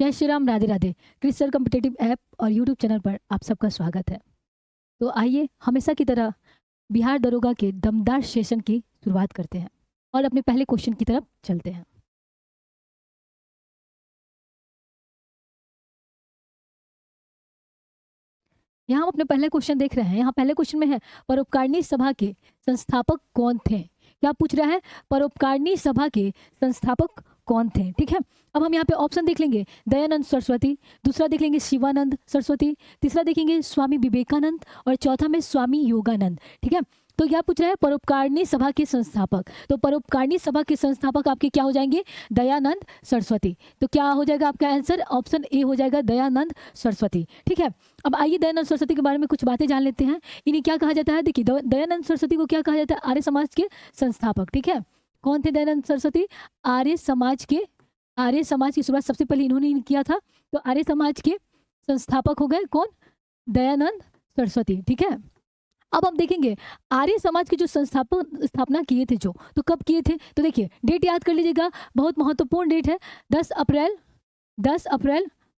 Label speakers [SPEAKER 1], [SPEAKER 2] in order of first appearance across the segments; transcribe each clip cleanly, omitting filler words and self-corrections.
[SPEAKER 1] जय Shri Ram, Radhe Radhe. Crystal competitive app और YouTube channel पर आप सबका स्वागत है। तो आइए हमेशा की तरह बिहार दरोगा के दमदार सेशन की शुरुआत करते हैं और अपने पहले क्वेश्चन की तरफ चलते हैं। यहाँ हम अपने पहले क्वेश्चन देख रहे हैं। यहाँ पहले क्वेश्चन में है, परोपकारिणी सभा के संस्थापक कौन थे? क्या पूछ रहा है? परोपकारिणी सभा के संस्थापक कौन थे? ठीक है, अब हम यहाँ पे ऑप्शन देख लेंगे, दयानंद सरस्वती, दूसरा देख लेंगे शिवानंद सरस्वती, तीसरा देखेंगे स्वामी विवेकानंद और चौथा में स्वामी योगानंद। ठीक है, तो क्या पूछ रहा है? परोपकारिणी सभा के संस्थापक। तो परोपकारिणी सभा के संस्थापक आपके क्या हो जाएंगे? दयानंद सरस्वती। तो क्या हो जाएगा आपका आंसर? ऑप्शन ए हो जाएगा, दयानंद सरस्वती। ठीक है, अब आइए दयानंद सरस्वती के बारे में कुछ बातें जान लेते हैं। इन्हें क्या कहा जाता है? देखिए, दयानंद सरस्वती को क्या कहा जाता है? आर्य समाज के संस्थापक। ठीक है, कौन थे दयानंद सरस्वती? आर्य समाज की शुरुआत सबसे पहले इन्होंने ही किया था। तो आर्य समाज के संस्थापक हो गए कौन? दयानंद सरस्वती। ठीक है, अब हम देखेंगे आर्य समाज की जो स्थापना किए थे तो कब किए थे? तो देखिए, डेट याद कर लीजिएगा, बहुत महत्वपूर्ण डेट है, 10 अप्रैल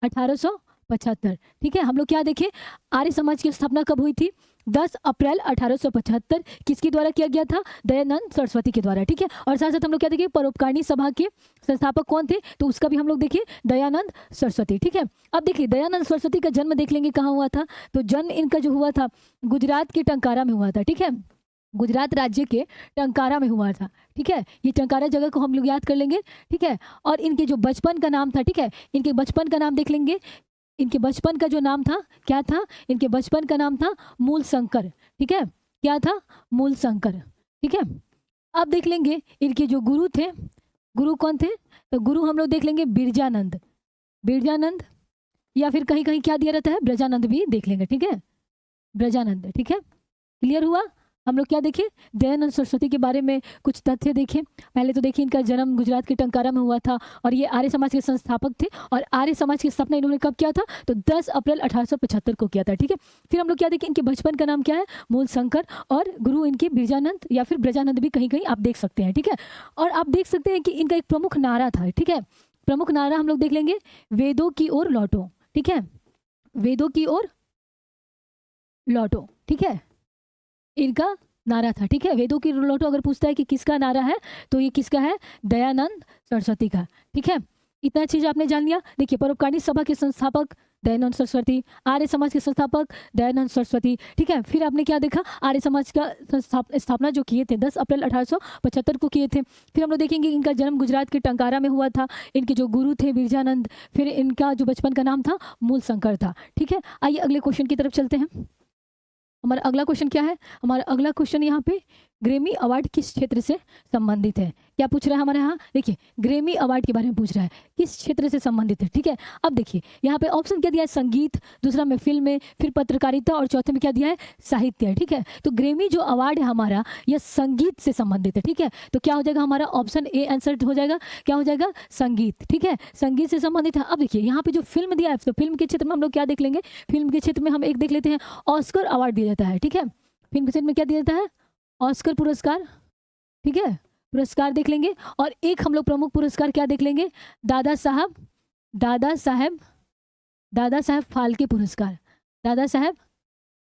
[SPEAKER 1] 1875। ठीक है, हम लोग क्या देखें, आर्य समाज की स्थापना कब हुई थी? 10 अप्रैल 1875। किसके द्वारा किया गया था? दयानंद सरस्वती के द्वारा। ठीक है, और साथ साथ हम लोग क्या देखें, परोपकारिणी सभा के संस्थापक कौन थे? तो उसका भी हम लोग देखिए, दयानंद सरस्वती। ठीक है, अब देखिए दयानंद सरस्वती का जन्म देख लेंगे कहाँ हुआ था। तो जन्म इनका जो हुआ था, गुजरात के टंकारा में हुआ था। ठीक है, गुजरात राज्य के टंकारा में हुआ था। ठीक है, ये टंकारा जगह को हम लोग याद कर लेंगे। ठीक है, और इनके जो बचपन का नाम था, ठीक है, इनके बचपन का नाम देख लेंगे। इनके बचपन का जो नाम था, क्या था? इनके बचपन का नाम था मूल शंकर। ठीक है, क्या था? मूल शंकर। ठीक है, अब देख लेंगे इनके जो गुरु थे, गुरु कौन थे? तो गुरु हम लोग देख लेंगे बिरजानंद। बिरजानंद, या फिर कहीं कहीं क्या दिया रहता है? ब्रजानंद भी देख लेंगे। ठीक है, ब्रजानंद। ठीक है, क्लियर हुआ? हम लोग क्या देखें, दयानंद सरस्वती के बारे में कुछ तथ्य देखें। पहले तो देखिए, इनका जन्म गुजरात के टंकारा में हुआ था और ये आर्य समाज के संस्थापक थे। और आर्य समाज की स्थापना इन्होंने कब किया था? तो 10 अप्रैल 1875 को किया था। ठीक है, फिर हम लोग क्या देखें, इनके बचपन का नाम क्या है? मूल शंकर। और गुरु इनके बिरजानंद या फिर ब्रजानंद भी कहीं कहीं आप देख सकते हैं। ठीक है, और आप देख सकते हैं कि इनका एक प्रमुख नारा था। ठीक है, प्रमुख नारा हम लोग देख लेंगे, वेदों की ओर लौटो। ठीक है, वेदों की ओर लौटो। ठीक है, इनका नारा था। ठीक है, वेदों की लौटो अगर पूछता है कि किसका नारा है, तो ये किसका है? दयानंद सरस्वती का। ठीक है, इतना चीज आपने जान लिया। देखिए, परोपकारिणी सभा के संस्थापक दयानंद सरस्वती, आर्य समाज के संस्थापक दयानंद सरस्वती। ठीक है, फिर आपने क्या देखा, आर्य समाज का स्थापना जो किए थे 10 अप्रैल 1875 को किए थे। फिर हम लोग देखेंगे इनका जन्म गुजरात के टंकारा में हुआ था। इनके जो गुरु थे बिरजानंद, फिर इनका जो बचपन का नाम था मूल शंकर था। ठीक है, आइए अगले क्वेश्चन की तरफ चलते हैं। हमारा अगला क्वेश्चन क्या है? हमारा अगला क्वेश्चन यहाँ पे ग्रेमी अवार्ड किस क्षेत्र से संबंधित है? क्या पूछ रहा है हमारे यहाँ? देखिए, ग्रेमी अवार्ड के बारे में पूछ रहा है, किस क्षेत्र से संबंधित है। ठीक है, अब देखिए यहाँ पे ऑप्शन क्या दिया है? संगीत, दूसरा में फिल्म में, फिर पत्रकारिता और चौथे में क्या दिया है? साहित्य। ठीक है, तो ग्रेमी जो अवार्ड है हमारा, यह संगीत से संबंधित है। ठीक है, तो क्या हो जाएगा हमारा? ऑप्शन ए आंसर हो जाएगा। क्या हो जाएगा? संगीत। ठीक है, संगीत से संबंधित है। अब देखिए यहाँ पे जो फिल्म दिया है, तो फिल्म के क्षेत्र में हम लोग क्या देख लेंगे? फिल्म के क्षेत्र में हम एक देख लेते हैं, ऑस्कर अवार्ड दिया जाता है। ठीक है, फिल्म के क्षेत्र में क्या दिया जाता है? ऑस्कर पुरस्कार। ठीक है, पुरस्कार देख लेंगे। और एक हम लोग प्रमुख पुरस्कार क्या देख लेंगे? दादा साहब दादा साहब दादा साहब फाल्के पुरस्कार। दादा साहब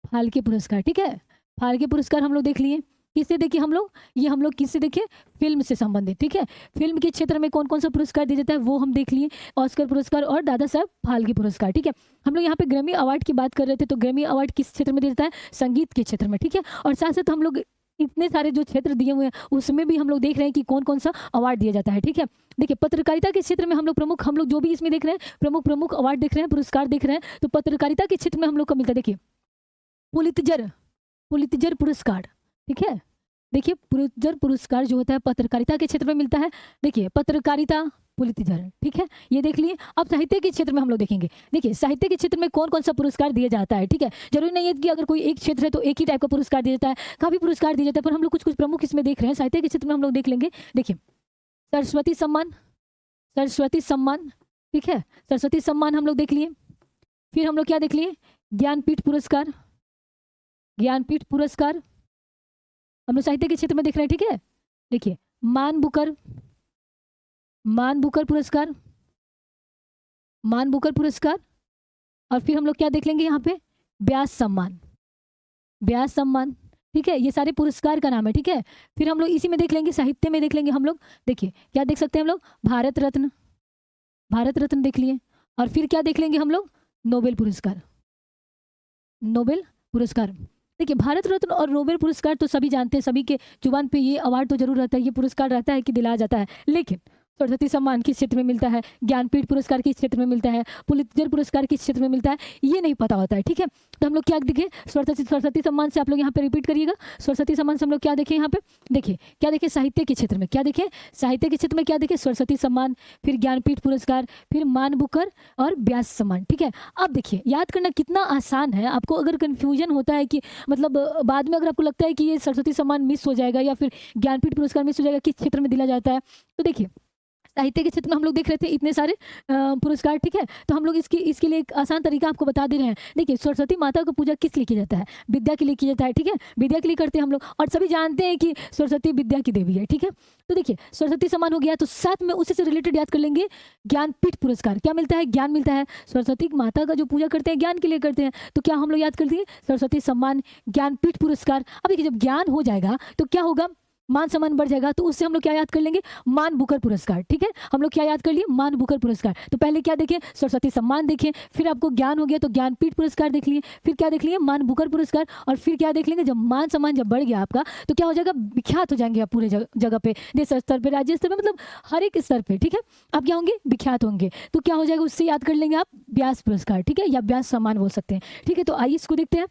[SPEAKER 1] फाल्के पुरस्कार। ठीक है, फाल्के पुरस्कार हम लोग देख लिए। किससे देखिए हम लोग? ये हम लोग किससे देखे? फिल्म से संबंधित। ठीक है, फिल्म के क्षेत्र में कौन कौन सा पुरस्कार दिया जाता है वो हम देख लिए, ऑस्कर पुरस्कार और दादा साहब फाल्के पुरस्कार। ठीक है, हम लोग यहाँ पे ग्रैमी अवार्ड की बात कर रहे थे, तो ग्रैमी अवार्ड किस क्षेत्र में दिया जाता है? संगीत के क्षेत्र में। ठीक है, और साथ साथ हम लोग इतने सारे जो क्षेत्र दिए हुए हैं उसमें भी हम लोग देख रहे हैं कि कौन कौन सा अवार्ड दिया जाता है। ठीक है, देखिए पत्रकारिता के क्षेत्र में हम लोग जो भी इसमें देख रहे हैं, प्रमुख प्रमुख अवार्ड देख रहे हैं, पुरस्कार देख रहे हैं, तो पत्रकारिता के क्षेत्र में हम लोग को मिलता है, देखिए पुलित्जर पुलित्जर पुरस्कार। ठीक है, देखिए पुलित्जर पुरस्कार जो होता है पत्रकारिता के क्षेत्र में मिलता है। देखिए पत्रकारिता पुलित्जर। ठीक है, ये देख लिए। अब साहित्य के क्षेत्र में हम लोग देखेंगे। देखिए साहित्य के क्षेत्र में कौन कौन सा पुरस्कार दिया जाता है। ठीक है, जरूरी नहीं है कि अगर कोई एक क्षेत्र है तो एक ही टाइप का पुरस्कार दिया जाता है, काफी पुरस्कार दिया जाता है, पर हम लोग कुछ कुछ प्रमुख इसमें देख रहे हैं। साहित्य के क्षेत्र में हम लोग देख लेंगे। देखिए सरस्वती सम्मान, सरस्वती सम्मान। ठीक है, सरस्वती सम्मान हम लोग देख लिए। फिर हम लोग क्या देख लिए? ज्ञानपीठ पुरस्कार, ज्ञानपीठ पुरस्कार हम लोग साहित्य के क्षेत्र में देख रहे हैं। ठीक है, देखिए मान बुकर, मान बुकर पुरस्कार। मान बुकर पुरस्कार, और फिर हम लोग क्या देख लेंगे यहाँ पे, व्यास सम्मान, व्यास सम्मान, ठीक है, ये सारे पुरस्कार का नाम है, ठीक है। फिर हम लोग इसी में देख लेंगे, साहित्य में देख लेंगे हम लोग, देखिए क्या देख सकते हैं हम लोग, भारत रत्न, भारत रत्न देख लिए, और फिर क्या देख लेंगे हम लोग, नोबेल पुरस्कार, नोबेल पुरस्कार। देखिए भारत रत्न और नोबेल पुरस्कार तो सभी जानते हैं, सभी के जुबान पे ये अवार्ड तो जरूर रहता है, ये पुरस्कार रहता है कि दिलाया जाता है, लेकिन सरस्वती सम्मान किस क्षेत्र में मिलता है, ज्ञानपीठ पुरस्कार किस क्षेत्र में मिलता है, पुलित्जर पुरस्कार किस क्षेत्र में मिलता है, ये नहीं पता होता है, ठीक है। तो हम लोग क्या देखें, सरस्वती सम्मान से आप लोग यहाँ पे रिपीट करिएगा, सरस्वती सम्मान से हम लोग क्या देखें यहाँ पे, देखिए क्या देखें, साहित्य के क्षेत्र में क्या देखें, साहित्य के क्षेत्र में क्या देखें, सरस्वती सम्मान, फिर ज्ञानपीठ पुरस्कार, फिर मान बुकर और व्यास सम्मान, ठीक है। अब देखिए याद करना कितना आसान है, आपको अगर कन्फ्यूजन होता है कि मतलब बाद में अगर आपको लगता है कि ये सरस्वती सम्मान मिस हो जाएगा या फिर ज्ञानपीठ पुरस्कार मिस हो जाएगा, किस क्षेत्र में दिया जाता है, तो देखिए साहित्य के क्षेत्र में हम लोग देख रहे थे इतने सारे पुरस्कार, ठीक है। तो हम लोग इसके लिए एक आसान तरीका आपको बता दे रहे हैं। देखिए सरस्वती माता को पूजा किस लिए किया जाता है, विद्या के लिए किया जाता है, ठीक है, विद्या के लिए करते हैं हम लोग, और सभी जानते हैं कि सरस्वती विद्या की देवी है, ठीक है। तो देखिए सरस्वती सम्मान हो गया, तो साथ में उसी से रिलेटेड याद कर लेंगे ज्ञानपीठ पुरस्कार, क्या मिलता है, ज्ञान मिलता है, सरस्वती माता का जो पूजा करते हैं ज्ञान के लिए करते हैं, तो क्या हम लोग याद कर दिए, सरस्वती सम्मान, ज्ञानपीठ पुरस्कार। अब देखिए जब ज्ञान हो जाएगा तो क्या होगा, मान सम्मान बढ़ जाएगा, तो उससे हम लोग क्या याद कर लेंगे, मान बुकर पुरस्कार, ठीक है। हम लोग क्या याद कर लिए, मान बुकर पुरस्कार। तो पहले क्या देखें, सरस्वती सम्मान देखें, फिर आपको ज्ञान हो गया तो ज्ञानपीठ पुरस्कार देख लिए, फिर क्या देख लिए, मान बुकर पुरस्कार, और फिर क्या देख लेंगे, जब मान सम्मान जब बढ़ गया आपका तो क्या हो जाएगा, विख्यात हो जाएंगे आप पूरे जगह पे, देश स्तर पे, राज्य स्तर पे, मतलब हर एक स्तर पे, ठीक है, आप क्या होंगे, विख्यात होंगे। तो क्या हो जाएगा, उससे याद कर लेंगे आप व्यास पुरस्कार, ठीक है, या व्यास सम्मान बोल सकते हैं, ठीक है। तो आइए इसको देखते हैं,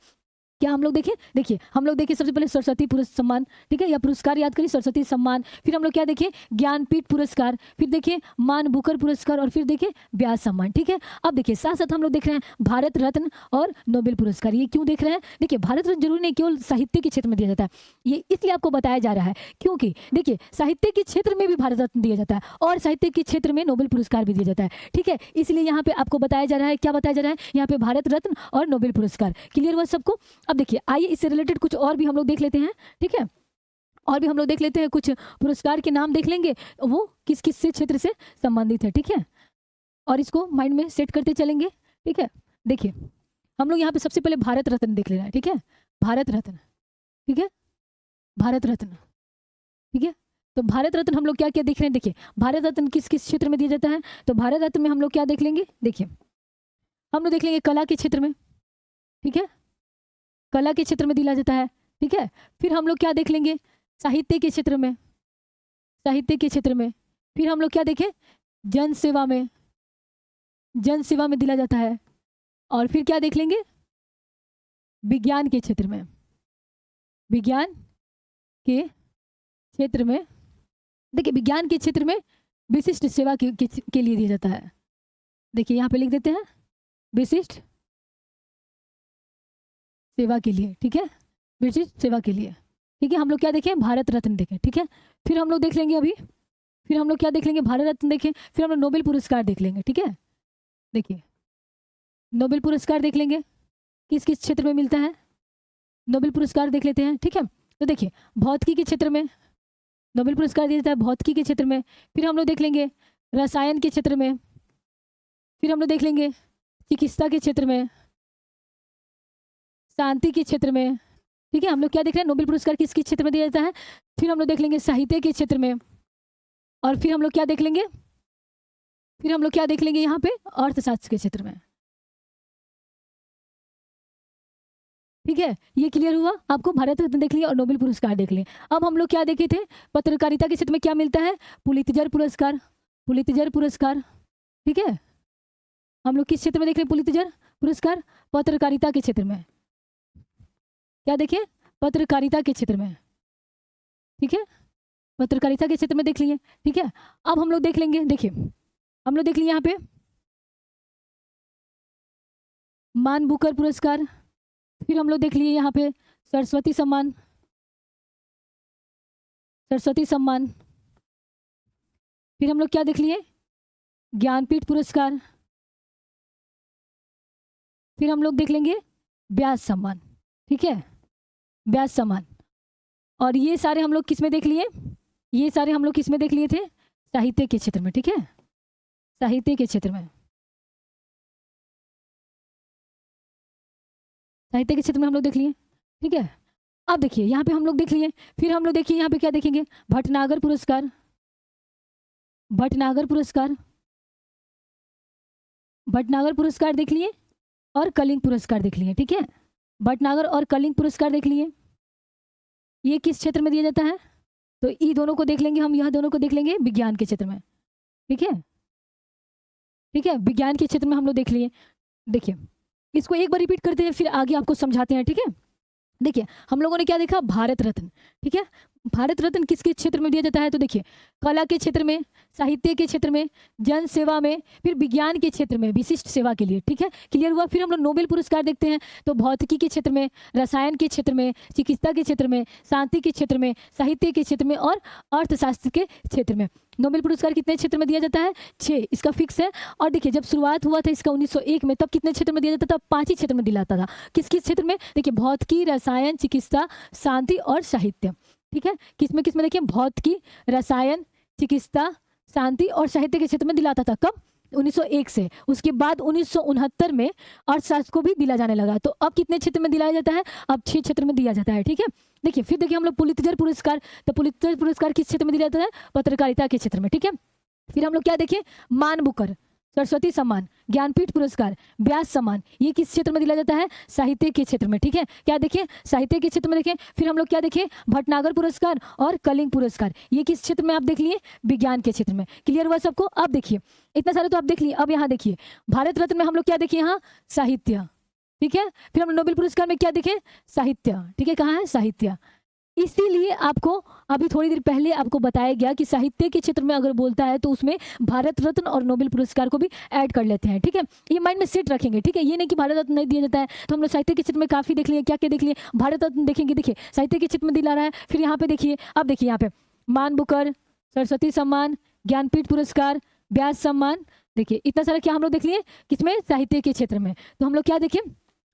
[SPEAKER 1] क्या हम लोग देखें, देखिए हम लोग देखिए सबसे पहले सरस्वती सम्मान, ठीक है, या पुरस्कार याद करिए, सरस्वती सम्मान, फिर हम लोग क्या देखें, ज्ञानपीठ पुरस्कार, फिर देखिए मान बुकर पुरस्कार, और फिर देखिए व्यास सम्मान, ठीक है। अब देखिए साथ साथ हम लोग देख रहे हैं भारत रत्न और नोबेल पुरस्कार। ये क्यों देख रहे हैं, देखिए भारत रत्न जरूरी नहीं केवल साहित्य के क्षेत्र में दिया जाता है, ये इसलिए आपको बताया जा रहा है क्योंकि देखिए साहित्य के क्षेत्र में भी भारत रत्न दिया जाता है और साहित्य के क्षेत्र में नोबेल पुरस्कार भी दिया जाता है, ठीक है। इसलिए यहाँ पे आपको बताया जा रहा है, क्या बताया जा रहा है यहाँ पे, भारत रत्न और नोबेल पुरस्कार। क्लियर हुआ सबको। अब देखिए आइए इससे रिलेटेड कुछ और भी हम लोग देख लेते हैं, ठीक है, और भी हम लोग देख लेते हैं, कुछ पुरस्कार के नाम देख लेंगे, वो किस किस से क्षेत्र से संबंधित है, ठीक है, और इसको माइंड में सेट करते चलेंगे, ठीक है। देखिए हम लोग यहाँ पे सबसे पहले भारत रत्न देख लेना है, ठीक है, भारत रत्न, ठीक है, भारत रत्न, ठीक है। तो भारत रत्न हम लोग क्या क्या देख रहे हैं, देखिए भारत रत्न किस किस क्षेत्र में दिया जाता है, तो भारत रत्न में हम लोग क्या देख लेंगे, देखिए हम लोग देख लेंगे कला के क्षेत्र में, ठीक है, कला के क्षेत्र में दिया जाता है, ठीक है। फिर हम लोग क्या देख लेंगे, साहित्य के क्षेत्र में, साहित्य के क्षेत्र में, फिर हम लोग क्या देखें, जन सेवा में, जन सेवा में दिया जाता है, और फिर क्या देख लेंगे, विज्ञान के क्षेत्र में, विज्ञान के क्षेत्र में, देखिए विज्ञान के क्षेत्र में विशिष्ट सेवा के लिए दिया जाता है। देखिए यहाँ पे लिख देते हैं विशिष्ट सेवा के लिए, ठीक है, विशिष्ट सेवा के लिए, ठीक है। हम लोग क्या देखें, भारत रत्न देखें, ठीक है। फिर हम लोग देख लेंगे अभी, फिर हम लोग क्या देख लेंगे, भारत रत्न देखें, फिर हम लोग नोबेल पुरस्कार देख लेंगे, ठीक है। देखिए नोबेल पुरस्कार देख लेंगे किस किस क्षेत्र में मिलता है, नोबेल पुरस्कार देख लेते हैं, ठीक है। तो देखिए भौतिकी के क्षेत्र में नोबेल पुरस्कार दिया जाता है, भौतिकी के क्षेत्र में। फिर हम लोग देख लेंगे रसायन के क्षेत्र में, फिर हम लोग देख लेंगे चिकित्सा के क्षेत्र में, शांति के क्षेत्र में, ठीक है। हम लोग क्या देख रहे हैं, नोबेल पुरस्कार किस किस क्षेत्र में दिया जाता है। फिर हम लोग देख लेंगे साहित्य के क्षेत्र में, और फिर हम लोग क्या देख लेंगे, फिर हम लोग क्या देख लेंगे यहाँ पे, अर्थशास्त्र के क्षेत्र में, ठीक है। ये क्लियर हुआ आपको, भारत रत्न देख लिया और नोबेल पुरस्कार देख लिए। अब हम लोग क्या देखे थे, पत्रकारिता के क्षेत्र में क्या मिलता है, पुलित्जर पुरस्कार, पुलित्जर पुरस्कार, ठीक है। हम लोग किस क्षेत्र में देख रहे हैं, पुलित्जर पुरस्कार, पत्रकारिता के क्षेत्र में, क्या देखिए, पत्रकारिता के क्षेत्र में, ठीक है, पत्रकारिता के क्षेत्र में देख लिए, ठीक है। अब हम लोग देख लेंगे, देखिए हम लोग देख लिए यहाँ पे मान बुकर पुरस्कार, फिर हम लोग देख लिए यहाँ पे सरस्वती सम्मान, सरस्वती सम्मान, फिर हम लोग क्या देख लिए, ज्ञानपीठ पुरस्कार, फिर हम लोग देख लेंगे व्यास सम्मान, ठीक है, व्यास सम्मान। और ये सारे हम लोग किस में देख लिए, ये सारे हम लोग किस में देख लिए थे, साहित्य के क्षेत्र में, ठीक है, साहित्य के क्षेत्र में, साहित्य के क्षेत्र में हम लोग देख लिए, ठीक है। अब देखिए यहाँ पे हम लोग देख लिए, फिर हम लोग देखिए यहाँ पे क्या देखेंगे, भटनागर पुरस्कार, भटनागर पुरस्कार, भटनागर पुरस्कार देख लिए और कलिंग पुरस्कार देख लिए, ठीक है। भटनागर और कलिंग पुरस्कार देख लिए, ये किस क्षेत्र में दिया जाता है, तो ये दोनों को देख लेंगे हम, यह दोनों को देख लेंगे विज्ञान के क्षेत्र में, ठीक है, ठीक है, विज्ञान के क्षेत्र में हम लोग देख लिए। देखिए इसको एक बार रिपीट करते हैं, फिर आगे आपको समझाते हैं, ठीक है। देखिए हम लोगों ने क्या देखा, भारत रत्न, ठीक है। भारत रत्न किसके क्षेत्र में दिया जाता है, तो देखिए कला के क्षेत्र में, साहित्य के क्षेत्र में, जन सेवा में, फिर विज्ञान के क्षेत्र में विशिष्ट सेवा के लिए, ठीक है, क्लियर हुआ। फिर हम लोग नोबेल पुरस्कार देखते हैं, तो भौतिकी के क्षेत्र में, रसायन के क्षेत्र में, चिकित्सा के क्षेत्र में, शांति के क्षेत्र में, साहित्य के क्षेत्र में और अर्थशास्त्र के क्षेत्र में। नोबेल पुरस्कार कितने क्षेत्र में दिया जाता है, 6, इसका फिक्स है। और देखिए जब शुरुआत हुआ था इसका 1901 में, तब कितने क्षेत्र में दिया जाता था, 5 ही क्षेत्र में दिलाता था। किस किस क्षेत्र में, देखिए भौतिकी, रसायन, चिकित्सा, शांति और साहित्य, ठीक है। किसमें किसमें देखिए, भौतिकी, रसायन, चिकित्सा, शांति और साहित्य के क्षेत्र में दिलाता था। कब, 1901 से। उसके बाद 1969 में अर्थशास्त्र को भी दिला जाने लगा। तो अब कितने क्षेत्र में दिलाया जाता है, अब 6 क्षेत्र में दिया जाता है, ठीक है। देखिए फिर देखिए हम लोग पुलित्जर पुरस्कार, तो पुलित्जर पुरस्कार किस क्षेत्र में दिया जाता है, पत्रकारिता के क्षेत्र में, ठीक है। फिर हम लोग क्या देखें, मान बुकर, सरस्वती सम्मान, ज्ञानपीठ पुरस्कार, व्यास सम्मान, ये किस क्षेत्र में दिया जाता है, साहित्य के क्षेत्र में, ठीक है। क्या देखें, साहित्य के क्षेत्र में देखें। फिर हम लोग क्या देखें, भटनागर पुरस्कार और कलिंग पुरस्कार, ये किस क्षेत्र में आप देख लिए, विज्ञान के क्षेत्र में। क्लियर हुआ सबको। अब देखिए इतना सारे तो आप देख लिए। अब यहाँ देखिए भारत रत्न में हम लोग क्या देखिए, यहाँ साहित्य, ठीक है। फिर हम नोबेल पुरस्कार में क्या देखें, साहित्य, ठीक है, कहाँ है, साहित्य। इसीलिए आपको अभी थोड़ी देर पहले आपको बताया गया कि साहित्य के क्षेत्र में अगर बोलता है तो उसमें भारत रत्न और नोबेल पुरस्कार को भी ऐड कर लेते हैं, ठीक है। ये माइंड में सेट रखेंगे, ठीक है। ये नहीं कि भारत रत्न नहीं दिया जाता है। तो हम लोग साहित्य के क्षेत्र में काफी देख लिए, क्या क्या देख लिए, भारत रत्न देखेंगे, देखिए साहित्य के क्षेत्र में दिला रहा है। फिर यहाँ पे देखिए, अब देखिए यहाँ पे मान बुकर, सरस्वती सम्मान, ज्ञानपीठ पुरस्कार, व्यास सम्मान, देखिए इतना सारा क्या हम लोग देख लिए, किसमें, साहित्य के क्षेत्र में। तो हम लोग क्या देखें,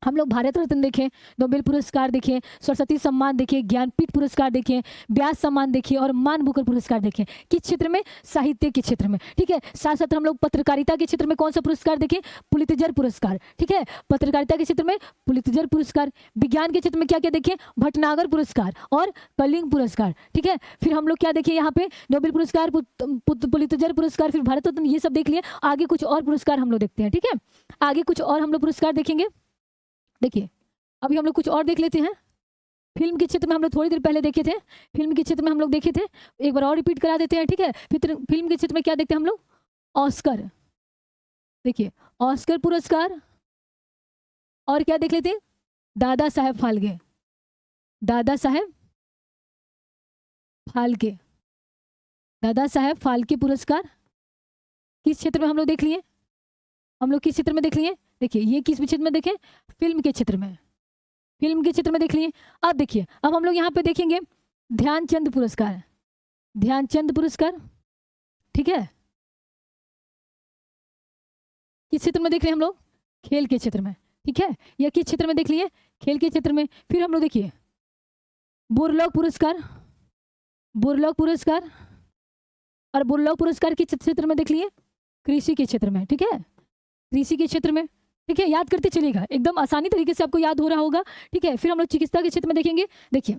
[SPEAKER 1] हम लोग भारत रत्न देखें, नोबेल पुरस्कार देखें, सरस्वती सम्मान देखें, ज्ञानपीठ पुरस्कार देखें, व्यास सम्मान देखें और मान बुकर पुरस्कार देखें। किस क्षेत्र में, साहित्य के क्षेत्र में, ठीक है। साथ साथ हम लोग पत्रकारिता के क्षेत्र में कौन सा पुरस्कार देखें, पुलित्जर पुरस्कार, ठीक है। पत्रकारिता के क्षेत्र में पुलित्जर पुरस्कार, विज्ञान के क्षेत्र में क्या क्या देखें, भटनागर पुरस्कार और कलिंग पुरस्कार, ठीक है। फिर हम लोग क्या देखें यहाँ पे, नोबेल पुरस्कार, पुलित्जर पुरस्कार, फिर भारत रत्न, ये सब देख लिए। आगे कुछ और पुरस्कार हम लोग देखते हैं, ठीक है। आगे कुछ और हम लोग पुरस्कार देखेंगे। देखिए अभी हम लोग कुछ और देख लेते हैं। फिल्म के क्षेत्र में हम लोग थोड़ी देर पहले देखे थे, फिल्म के क्षेत्र में हम लोग देखे थे, एक बार और रिपीट करा देते हैं, ठीक है। फिर फिल्म के क्षेत्र में क्या देखते हैं हम लोग, ऑस्कर, देखिए ऑस्कर पुरस्कार, और क्या देख लेते हैं, दादा साहेब फाल्के, दादा साहेब फाल्के, दादा साहेब फाल्के पुरस्कार किस क्षेत्र में हम लोग देख लिए, हम लोग किस क्षेत्र में देख लिए, देखिए ये किस क्षेत्र में देखें, फिल्म के क्षेत्र में, फिल्म के क्षेत्र में देख लिए। अब देखिए अब हम लोग यहाँ पे देखेंगे ध्यानचंद पुरस्कार, ध्यानचंद पुरस्कार, ठीक है। किस क्षेत्र में देख रहे हैं हम लोग, खेल के क्षेत्र में, ठीक है। या किस क्षेत्र में देख लिए, खेल के क्षेत्र में। फिर हम लोग देखिए बुरलॉग पुरस्कार, बुरलॉग पुरस्कार, और बुरलॉग पुरस्कार किस क्षेत्र में देख लिए, कृषि के क्षेत्र में, ठीक है, कृषि के क्षेत्र में, ठीक है। याद करते चलिएगा, एकदम आसानी तरीके से आपको याद हो रहा होगा, ठीक है। फिर हम लोग चिकित्सा के क्षेत्र में देखेंगे, देखिए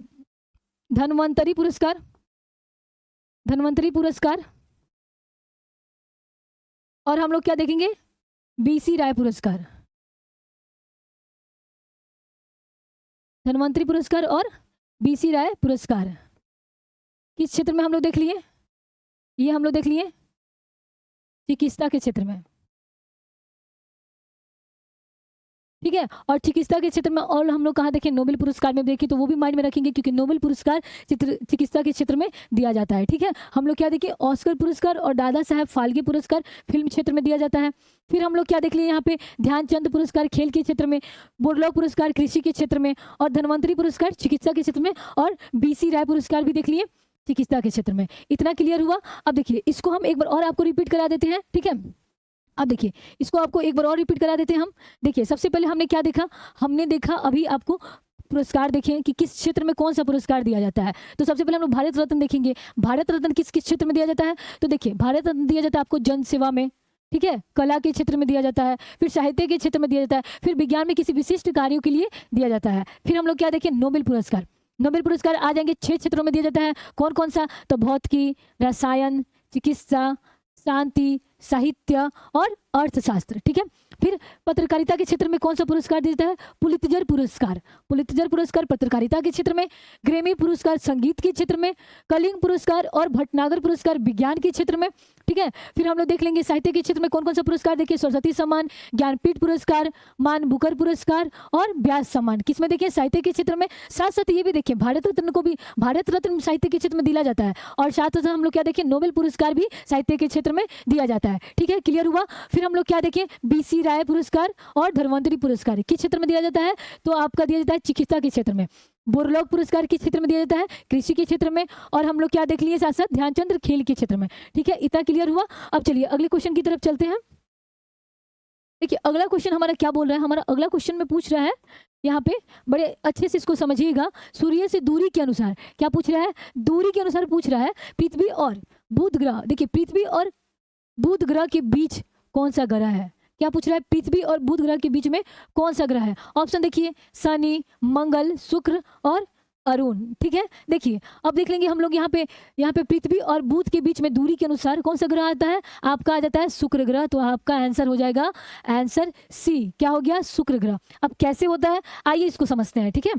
[SPEAKER 1] धन्वंतरी पुरस्कार, धन्वंतरी पुरस्कार, और हम लोग क्या देखेंगे, बीसी राय पुरस्कार, धन्वंतरी पुरस्कार और बीसी राय पुरस्कार किस क्षेत्र में हम लोग देख लिए, ये हम लोग देख लिए चिकित्सा के क्षेत्र में, ठीक है। और चिकित्सा के क्षेत्र में और हम लोग कहाँ देखें, नोबेल पुरस्कार में देखें, तो वो भी माइंड में रखेंगे क्योंकि नोबेल पुरस्कार चिकित्सा के क्षेत्र में दिया जाता है, ठीक है। हम लोग क्या देखें, ऑस्कर पुरस्कार और दादा साहेब फाल्के पुरस्कार फिल्म क्षेत्र में दिया जाता है। फिर हम लोग क्या देख लिए यहाँ पे, ध्यानचंद पुरस्कार खेल के क्षेत्र में, बुरलॉग पुरस्कार कृषि के क्षेत्र में, और धन्वंतरी पुरस्कार चिकित्सा के क्षेत्र में, और बीसी राय पुरस्कार भी देख लिए चिकित्सा के क्षेत्र में। इतना क्लियर हुआ। अब देखिए इसको हम एक बार और आपको रिपीट करा देते हैं, ठीक है। अब देखिए इसको आपको एक बार और रिपीट करा देते हैं हम। देखिए सबसे पहले हमने क्या देखा, हमने देखा अभी आपको पुरस्कार देखें कि किस क्षेत्र में कौन सा पुरस्कार दिया जाता है। तो सबसे पहले हम लोग भारत रत्न देखेंगे। भारत रत्न किस किस क्षेत्र में दिया जाता है, तो देखिए भारत रत्न दिया जाता है आपको जन सेवा में, ठीक है, कला के क्षेत्र में दिया जाता है, फिर साहित्य के क्षेत्र में दिया जाता है, फिर विज्ञान में किसी विशिष्ट कार्यों के लिए दिया जाता है। फिर हम लोग क्या देखें, नोबेल पुरस्कार। नोबेल पुरस्कार आ जाएंगे 6 क्षेत्रों में दिया जाता है। कौन कौन सा, तो भौतिकी, रसायन, चिकित्सा, शांति, साहित्य और अर्थशास्त्र। ठीक है, फिर पत्रकारिता के क्षेत्र में कौन सा पुरस्कार दिया जाता है, पुलित्जर पुरस्कार। पुलित्जर पुरस्कार पत्रकारिता के क्षेत्र में, ग्रेमी पुरस्कार संगीत के क्षेत्र में, कलिंग पुरस्कार और भटनागर पुरस्कार विज्ञान के क्षेत्र में। ठीक है, फिर हम लोग देख लेंगे साहित्य के क्षेत्र में कौन कौन सा पुरस्कार, देखिए सरस्वती सम्मान, ज्ञानपीठ पुरस्कार, मान बुकर पुरस्कार और व्यास सम्मान। किसमें देखिए, साहित्य के क्षेत्र में। साथ साथ ये भी देखिए भारत रत्न को भी, भारत रत्न साहित्य के क्षेत्र में दिया जाता है, और साथ साथ हम लोग क्या देखें, नोबेल पुरस्कार भी साहित्य के क्षेत्र में दिया जाता है। ठीक है, क्लियर हुआ। फिर हम लोग क्या देखें, BC राय पुरस्कार और धन्वंतरी पुरस्कार किस क्षेत्र में दिया जाता है, तो आपका दिया जाता है चिकित्सा के क्षेत्र में। बोरलॉग पुरस्कार किस क्षेत्र में दिया जाता है, कृषि के क्षेत्र में। और हम लोग क्या देख लिए साथ साथ, ध्यानचंद खेल के क्षेत्र में। ठीक है, इतना क्लियर हुआ। अब चलिए अगले क्वेश्चन की तरफ चलते हैं। देखिए अगला क्वेश्चन हमारा क्या बोल रहा है, हमारा अगला क्वेश्चन में पूछ रहा है, यहाँ पे बड़े अच्छे से इसको समझिएगा। सूर्य से दूरी के अनुसार क्या पूछ रहा है, दूरी के अनुसार पूछ रहा है, पृथ्वी और बुध ग्रह। देखिए पृथ्वी और बुध ग्रह के बीच कौन सा ग्रह है, क्या पूछ रहा है, पृथ्वी और बुध ग्रह के बीच में कौन सा ग्रह है। ऑप्शन देखिए, शनि, मंगल, शुक्र और अरुण। ठीक है, देखिए अब देख लेंगे हम लोग यहाँ पे पृथ्वी और बुध के बीच में दूरी के अनुसार कौन सा ग्रह आता है, आपका आ जाता है शुक्र ग्रह। तो आपका आंसर हो जाएगा आंसर सी, क्या हो गया, शुक्र ग्रह। अब कैसे होता है, आइए इसको समझते हैं। ठीक है,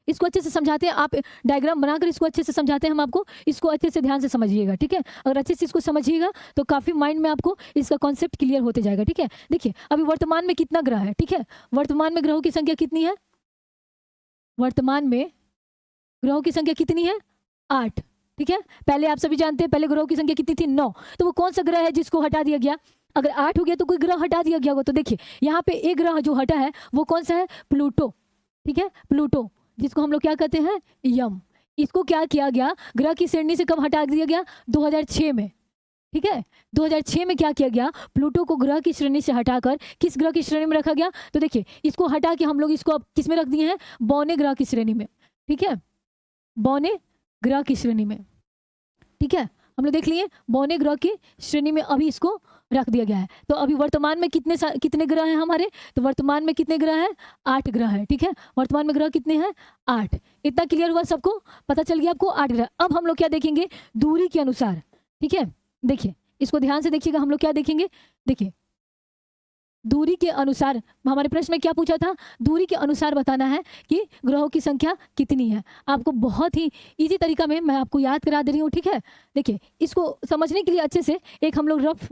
[SPEAKER 1] इसको अच्छे से समझाते हैं, आप डायग्राम बनाकर इसको अच्छे से समझाते हैं हम आपको, इसको अच्छे से ध्यान से समझिएगा। ठीक है, अगर अच्छे से इसको समझिएगा तो काफी माइंड में आपको इसका कॉन्सेप्ट क्लियर होते जाएगा। ठीक है, देखिए अभी वर्तमान में कितना ग्रह है। ठीक है, वर्तमान में ग्रहों की संख्या कितनी है, वर्तमान में ग्रहों की संख्या कितनी है, 8। ठीक है, पहले आप सभी जानते हैं पहले ग्रहों की संख्या कितनी थी, 9। तो वो कौन सा ग्रह है जिसको हटा दिया गया, अगर 8 हो गया तो कोई ग्रह हटा दिया गया होगा। तो देखिए यहाँ पे एक ग्रह जो हटा है वो कौन सा है, प्लूटो। ठीक है, प्लूटो जिसको हम लोग क्या कहते हैं, यम। इसको क्या किया गया, ग्रह की श्रेणी से कब हटा दिया गया, 2006 में। ठीक है, 2006 में क्या किया गया, प्लूटो को ग्रह की श्रेणी से हटाकर किस ग्रह की श्रेणी में रखा गया, तो देखिए इसको हटा के हम लोग इसको अब किस में रख दिए हैं, बौने ग्रह की श्रेणी में। ठीक है, बौने ग्रह की श्रेणी में। ठीक है, हम लोग देख लिए बौने ग्रह की श्रेणी में अभी इसको रख दिया गया है। तो अभी वर्तमान में कितने ग्रह हैं हमारे, तो वर्तमान में कितने ग्रह हैं, 8 ग्रह है। ठीक है, वर्तमान में ग्रह कितने हैं, 8। इतना क्लियर हुआ, सबको पता चल गया आपको, 8 ग्रह। अब हम लोग क्या देखेंगे, दूरी के अनुसार। ठीक है, देखिए इसको ध्यान से देखिएगा, हम लोग क्या देखेंगे, देखिए दूरी के अनुसार, हमारे प्रश्न में क्या पूछा था, दूरी के अनुसार बताना है कि ग्रहों की संख्या कितनी है। आपको बहुत ही इजी तरीका में मैं आपको याद करा दे रही हूँ। ठीक है, देखिए इसको समझने के लिए अच्छे से एक हम लोग रफ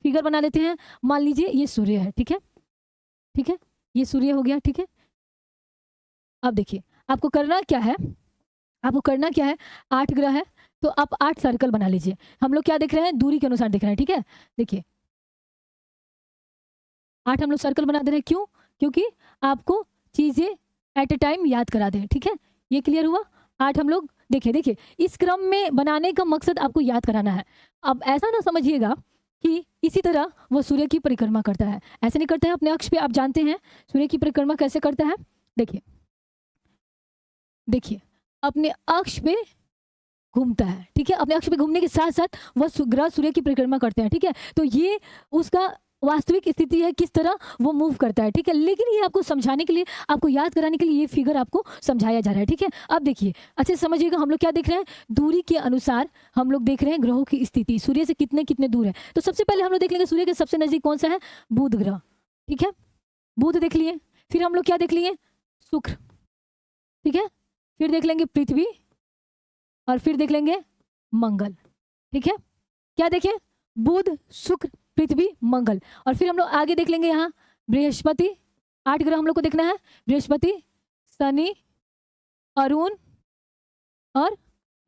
[SPEAKER 1] फिगर बना लेते हैं। मान लीजिए ये सूर्य है। ठीक है, ठीक है, ये सूर्य हो गया। ठीक है, अब देखिए आपको करना क्या है, आपको करना क्या है, 8 ग्रह है तो आप 8 सर्कल बना लीजिए। हम लोग क्या देख रहे हैं, दूरी के अनुसार देख रहे हैं। ठीक है, देखिए 8 हम लोग सर्कल बना दे रहे हैं, क्यों, क्योंकि आपको चीजें एट ए टाइम याद करा दें। ठीक है, ये क्लियर हुआ। 8 हम लोग देखिए इस क्रम में बनाने का मकसद आपको याद कराना है। अब ऐसा ना समझिएगा कि इसी तरह वो सूर्य की परिक्रमा करता है, ऐसे नहीं करता है अपने अक्ष पे। आप जानते हैं सूर्य की परिक्रमा कैसे करता है, देखिए देखिए अपने अक्ष पे घूमता है। ठीक है, अपने अक्ष पे घूमने के साथ साथ वह ग्रह सूर्य की परिक्रमा करते हैं। ठीक है, तो ये उसका वास्तविक स्थिति है, किस तरह वो मूव करता है। ठीक है, लेकिन ये आपको समझाने के लिए, आपको याद कराने के लिए ये फिगर आपको समझाया जा रहा है। ठीक है, अब देखिए अच्छे से समझिएगा, हम लोग क्या देख रहे हैं, दूरी के अनुसार हम लोग देख रहे हैं ग्रहों की स्थिति, सूर्य से कितने कितने दूर है। तो सबसे पहले हम लोग देख लेंगे सूर्य के सबसे नजदीक कौन सा है, बुध ग्रह। ठीक है, बुध देख लिए, फिर हम लोग क्या देख लिए, शुक्र। ठीक है, फिर देख लेंगे पृथ्वी, और फिर देख लेंगे मंगल। ठीक है, क्या देखें, बुध, शुक्र, पृथ्वी, मंगल। और फिर हम लोग आगे देख लेंगे यहाँ बृहस्पति। 8 ग्रह हम लोग को देखना है, बृहस्पति, शनि, अरुण और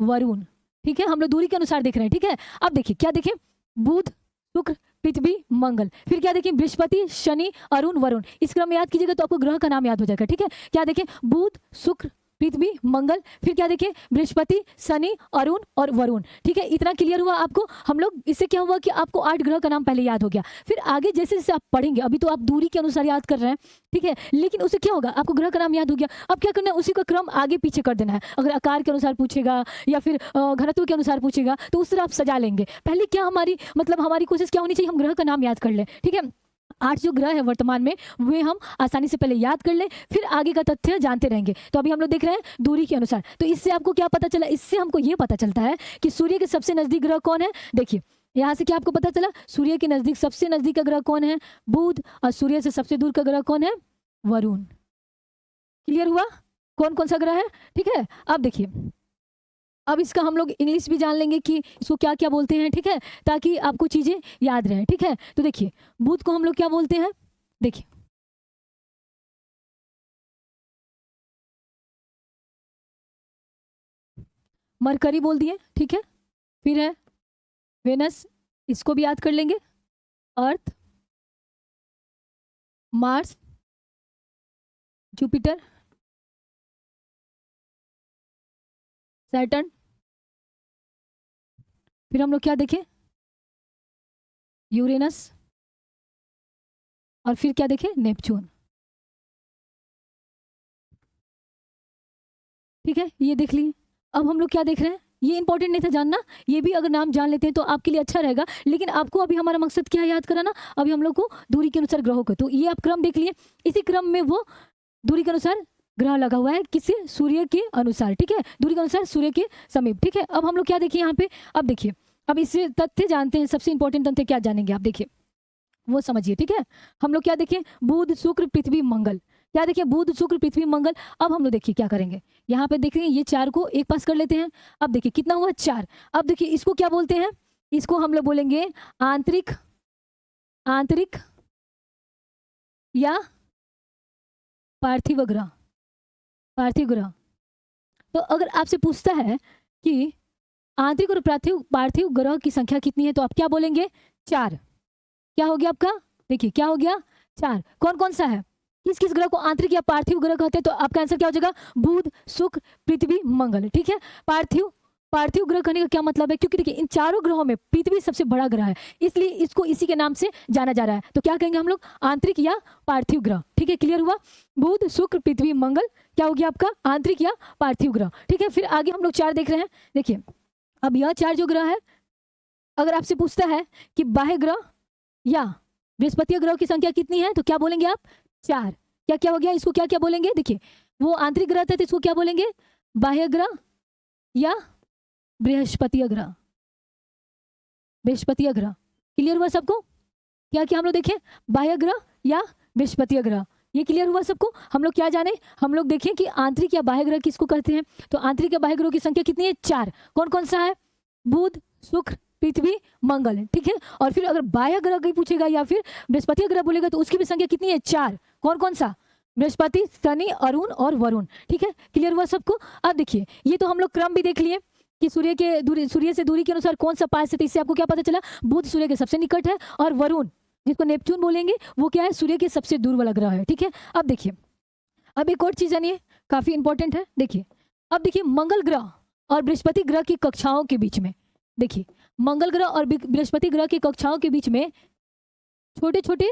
[SPEAKER 1] वरुण। ठीक है, हम लोग दूरी के अनुसार देख रहे हैं। ठीक है, अब देखिए क्या देखें, बुध, शुक्र, पृथ्वी, मंगल, फिर क्या देखें, बृहस्पति, शनि, अरुण, वरुण। इस क्रम में याद कीजिएगा तो आपको ग्रह का नाम याद हो जाएगा। ठीक है, क्या देखें, बुध, शुक्र, पृथ्वी, मंगल, फिर क्या देखें, बृहस्पति, शनि, अरुण और वरुण। ठीक है, इतना क्लियर हुआ आपको। हम लोग इससे क्या हुआ कि आपको 8 ग्रह का नाम पहले याद हो गया। फिर आगे जैसे जैसे आप पढ़ेंगे, अभी तो आप दूरी के अनुसार याद कर रहे हैं, ठीक है, लेकिन उससे क्या होगा, आपको ग्रह का नाम याद हो गया। अब क्या करना है, उसी का क्रम आगे पीछे कर देना है। अगर आकार के अनुसार पूछेगा या फिर घनत्व के अनुसार पूछेगा तो उस तरह आप सजा लेंगे। पहले क्या हमारी मतलब हमारी कोशिश क्या होनी चाहिए, हम ग्रह का नाम याद कर लें। ठीक है, 8 जो ग्रह है वर्तमान में, वे हम आसानी से पहले याद कर लें, फिर आगे का तथ्य जानते रहेंगे। तो अभी हम लोग देख रहे हैं दूरी के अनुसार। तो इससे आपको क्या पता चला, इससे हमको ये पता चलता है कि सूर्य के सबसे नजदीक ग्रह कौन है। देखिए यहाँ से क्या आपको पता चला, सूर्य के नजदीक सबसे नजदीक का ग्रह कौन है, बुध, और सूर्य से सबसे दूर का ग्रह कौन है, वरुण। क्लियर हुआ कौन कौन सा ग्रह है। ठीक है, अब देखिए, अब इसका हम लोग इंग्लिश भी जान लेंगे कि इसको क्या क्या बोलते हैं। ठीक है, ताकि आपको चीजें याद रहें। ठीक है, तो देखिए बुध को हम लोग क्या बोलते हैं, देखिए मरकरी बोल दिए। ठीक है, फिर है वेनस, इसको भी याद कर लेंगे, अर्थ, मार्स, जुपिटर, सैटर्न, फिर हम लोग क्या देखें, यूरेनस, और फिर क्या देखें, नेपच्यून। ठीक है, ये देख लिए। अब हम लोग क्या देख रहे हैं, ये इंपॉर्टेंट नहीं था जानना, ये भी अगर नाम जान लेते हैं तो आपके लिए अच्छा रहेगा। लेकिन आपको अभी हमारा मकसद क्या है, याद कराना। अभी हम लोग को दूरी के अनुसार ग्रहों को, तो ये आप क्रम देख लिए। इसी क्रम में वो दूरी के अनुसार ग्रह लगा हुआ है, किससे, सूर्य के अनुसार। ठीक है, दूरी के अनुसार सूर्य के समीप। ठीक है, अब हम लोग क्या देखिए यहाँ पे, अब देखिए, अब इससे तथ्य जानते हैं। सबसे इंपॉर्टेंट तथ्य क्या जानेंगे आप, देखिए वो समझिए। ठीक है, हम लोग क्या देखें, बुध, शुक्र, पृथ्वी, मंगल। क्या देखिए, बुध, शुक्र, पृथ्वी, मंगल। अब हम लोग देखिए क्या करेंगे, यहाँ पे देखेंगे ये 4 को एक पास कर लेते हैं। अब देखिए कितना हुआ, 4। अब देखिए इसको क्या बोलते हैं, इसको हम लोग बोलेंगे आंतरिक, आंतरिक या पार्थिव ग्रह, पार्थिव ग्रह। तो अगर आपसे पूछता है कि आंतरिक और पार्थिव पार्थिव ग्रह की संख्या कितनी है, तो आप क्या बोलेंगे, 4। क्या हो गया आपका, देखिए क्या हो गया, 4। कौन कौन सा है, किस किस ग्रह को आंतरिक या पार्थिव ग्रह कहते हैं, तो आपका आंसर क्या हो जाएगा, बुध, शुक्र, पृथ्वी, मंगल। ठीक है, पार्थिव, पार्थिव ग्रह कहने का क्या मतलब है, क्योंकि देखिए इन चारों ग्रहों में पृथ्वी सबसे बड़ा ग्रह है, इसलिए इसको इसी के नाम से जाना जा रहा है। तो क्या कहेंगे हम लोग, आंतरिक या पार्थिव ग्रह। ठीक है, क्लियर हुआ, बुध, शुक्र, पृथ्वी, मंगल क्या हो गया आपका, आंतरिक या पार्थिव ग्रह। ठीक है, फिर आगे हम लोग 4 देख रहे हैं। देखिए अब यह 4 जो ग्रह है, अगर आपसे पूछता है कि बाह्य ग्रह या बृहस्पति ग्रह की संख्या कितनी है, तो क्या बोलेंगे आप, 4। क्या क्या हो गया, इसको क्या क्या बोलेंगे, देखिए वो आंतरिक ग्रह थे तो इसको क्या बोलेंगे, बाह्य ग्रह या बृहस्पति ग्रह, बृहस्पति ग्रह। क्लियर हुआ सबको, क्या क्या हम लोग देखें, बाह्य ग्रह या बृहस्पति ग्रह, ये क्लियर हुआ सबको। हम लोग क्या जाने, हम लोग देखें कि आंतरिक या बाह्य ग्रह किसको कहते हैं, तो आंतरिक या बाह्य ग्रह की संख्या कितनी है, 4। कौन कौन सा है, बुध, शुक्र, पृथ्वी, मंगल। ठीक है, और फिर अगर बाह्य ग्रह की पूछेगा या फिर बृहस्पति ग्रह बोलेगा तो उसकी भी संख्या कितनी है, 4। कौन कौन सा, बृहस्पति, शनि, अरुण और वरुण। ठीक है, क्लियर हुआ सबको। अब देखिए ये तो हम लोग क्रम भी देख लिए कि सूर्य के दूरी, सूर्य से दूरी के अनुसार कौन सा पास है, तो इससे आपको क्या पता चला, बुध सूर्य के सबसे निकट है, और वरुण जिसको नेपच्यून बोलेंगे वो क्या है, सूर्य के सबसे दूर वाला ग्रह है। ठीक है, अब देखिए, अब एक और चीज जानिए, काफी इंपॉर्टेंट है। देखिए अब देखिए मंगल ग्रह और बृहस्पति ग्रह की कक्षाओं के बीच में, देखिए मंगल ग्रह और बृहस्पति ग्रह की कक्षाओं के बीच में छोटे छोटे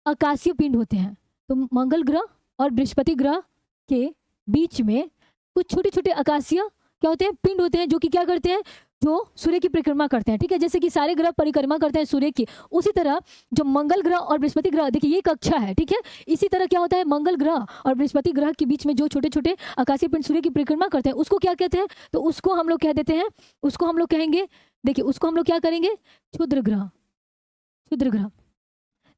[SPEAKER 1] आकाशीय पिंड होते हैं। तो मंगल ग्रह और बृहस्पति ग्रह के बीच में कुछ छोटे छोटे आकाशीय क्या होते हैं, पिंड होते हैं, जो कि क्या करते हैं, जो सूर्य की परिक्रमा करते हैं। ठीक है, जैसे कि सारे ग्रह परिक्रमा करते हैं सूर्य की, उसी तरह जो मंगल ग्रह और बृहस्पति ग्रह, देखिए ये कक्षा है। ठीक है, इसी तरह क्या होता है, मंगल ग्रह और बृहस्पति ग्रह के बीच में जो छोटे छोटे आकाशीय पिंड सूर्य की परिक्रमा करते हैं, उसको क्या कहते हैं, तो उसको हम लोग कह देते हैं, उसको हम लोग कहेंगे, देखिए उसको हम लोग क्या करेंगे, क्षुद्र ग्रह, क्षुद्र ग्रह।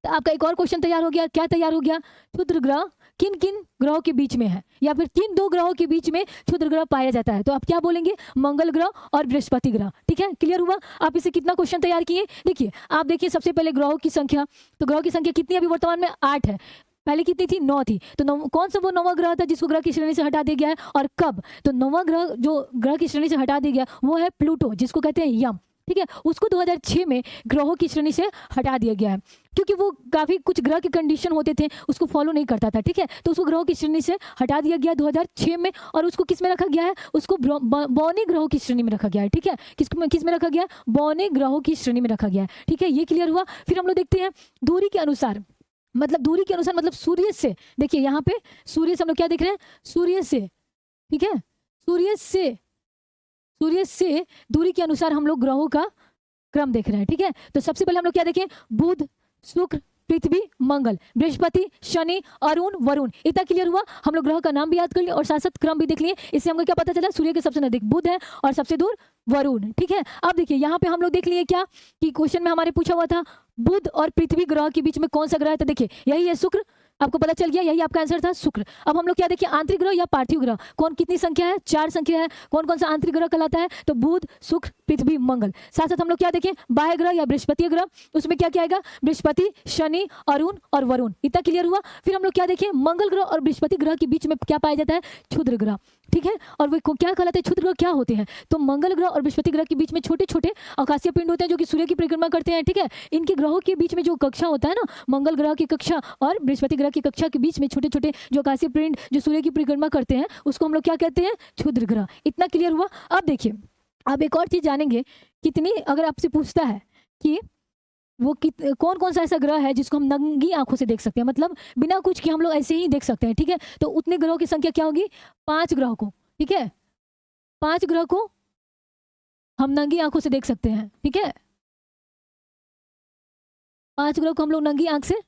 [SPEAKER 1] तो आपका एक और क्वेश्चन तैयार हो गया, क्या तैयार हो गया, क्षुद्र ग्रह किन किन ग्रहों के बीच में है, या फिर किन 2 ग्रहों के बीच में क्षुद्र ग्रह पाया जाता है, तो आप क्या बोलेंगे, मंगल ग्रह और बृहस्पति ग्रह। ठीक है, क्लियर हुआ। आप इसे कितना क्वेश्चन तैयार किए, देखिए आप देखिए सबसे पहले ग्रहों की संख्या, तो ग्रहों की संख्या कितनी अभी वर्तमान में 8 है, पहले कितनी थी, 9 थी। तो कौन सा वो 9वां ग्रह था जिसको ग्रह की श्रेणी से हटा दिया गया है, और कब, तो 9वां ग्रह जो ग्रह की श्रेणी से हटा दिया गया वो है प्लूटो, जिसको कहते हैं यम। ठीक है, उसको 2006 में ग्रहों की श्रेणी से हटा दिया गया है, क्योंकि वो काफ़ी कुछ ग्रह के कंडीशन होते थे, उसको फॉलो नहीं करता था। ठीक है, तो उसको ग्रहों की श्रेणी से हटा दिया गया 2006 में, और उसको किस में रखा गया है, उसको बौने ग्रहों की श्रेणी में रखा गया है। ठीक है, किस में रखा गया है, बौने ग्रहों की श्रेणी में रखा गया है। ठीक है, ये क्लियर हुआ। फिर हम लोग देखते हैं दूरी के अनुसार, मतलब दूरी के अनुसार मतलब सूर्य से, देखिए यहाँ पे सूर्य से हम लोग क्या देख रहे हैं, सूर्य से, ठीक है, सूर्य से दूरी के अनुसार हम लोग ग्रहों का क्रम देख रहे हैं। ठीक है, तो सबसे पहले हम लोग क्या देखें, बुध, शुक्र, पृथ्वी, मंगल, बृहस्पति, शनि, अरुण, वरुण। इतना क्लियर हुआ। हम लोग ग्रह का नाम भी याद कर लिए और साथ साथ क्रम भी देख लिए। इससे हमको क्या पता चला, सूर्य के सबसे नजदीक बुध है और सबसे दूर वरुण। ठीक है, अब देखिए यहाँ पे हम लोग देख लिए क्या कि क्वेश्चन में हमारे पूछा हुआ था बुध और पृथ्वी ग्रह के बीच में कौन सा ग्रह है, तो देखिए यही है शुक्र, आपको पता चल गया, यही आपका आंसर था शुक्र। अब हम लोग क्या देखिए, आंतरिक ग्रह या पार्थिव ग्रह, कौन कितनी संख्या है, 4 संख्या है, कौन कौन सा आंतरिक ग्रह कहलाता है, तो बुध, शुक्र, पृथ्वी, मंगल। साथ साथ हम लोग क्या देखें, बाह्य ग्रह या बृहस्पति ग्रह, उसमें क्या क्या आएगा, बृहस्पति, शनि, अरुण और वरुण। इतना क्लियर हुआ। फिर हम लोग क्या देखें, मंगल ग्रह और बृहस्पति ग्रह के बीच में क्या पाया जाता है, क्षुद्र ग्रह। ठीक है, और वे क्या कहलाते हैं, क्षुद्र ग्रह क्या होते हैं, तो मंगल ग्रह और बृहस्पति ग्रह के बीच में छोटे छोटे आकाशीय पिंड होते हैं जो कि सूर्य की परिक्रमा करते हैं। ठीक है, इनके ग्रहों के बीच में जो कक्षा होता है ना, मंगल ग्रह की कक्षा और बृहस्पति ग्रह की कक्षा के बीच में छोटे छोटे जो आकाशीय पिंड जो सूर्य की परिक्रमा करते हैं, उसको हम लोग क्या कहते हैं, क्षुद्र ग्रह। इतना क्लियर हुआ। अब देखिए, अब एक और चीज जानेंगे, कितनी, अगर आपसे पूछता है कि वो कौन कौन सा ऐसा ग्रह है जिसको हम नंगी आंखों से देख सकते हैं, मतलब बिना कुछ कि हम लोग ऐसे ही देख सकते हैं। ठीक है, तो उतने ग्रहों की संख्या क्या होगी, 5 ग्रह को। ठीक है, 5 ग्रह को हम नंगी आंखों से देख सकते हैं। ठीक है, 5 ग्रह को हम लोग नंगी आंख से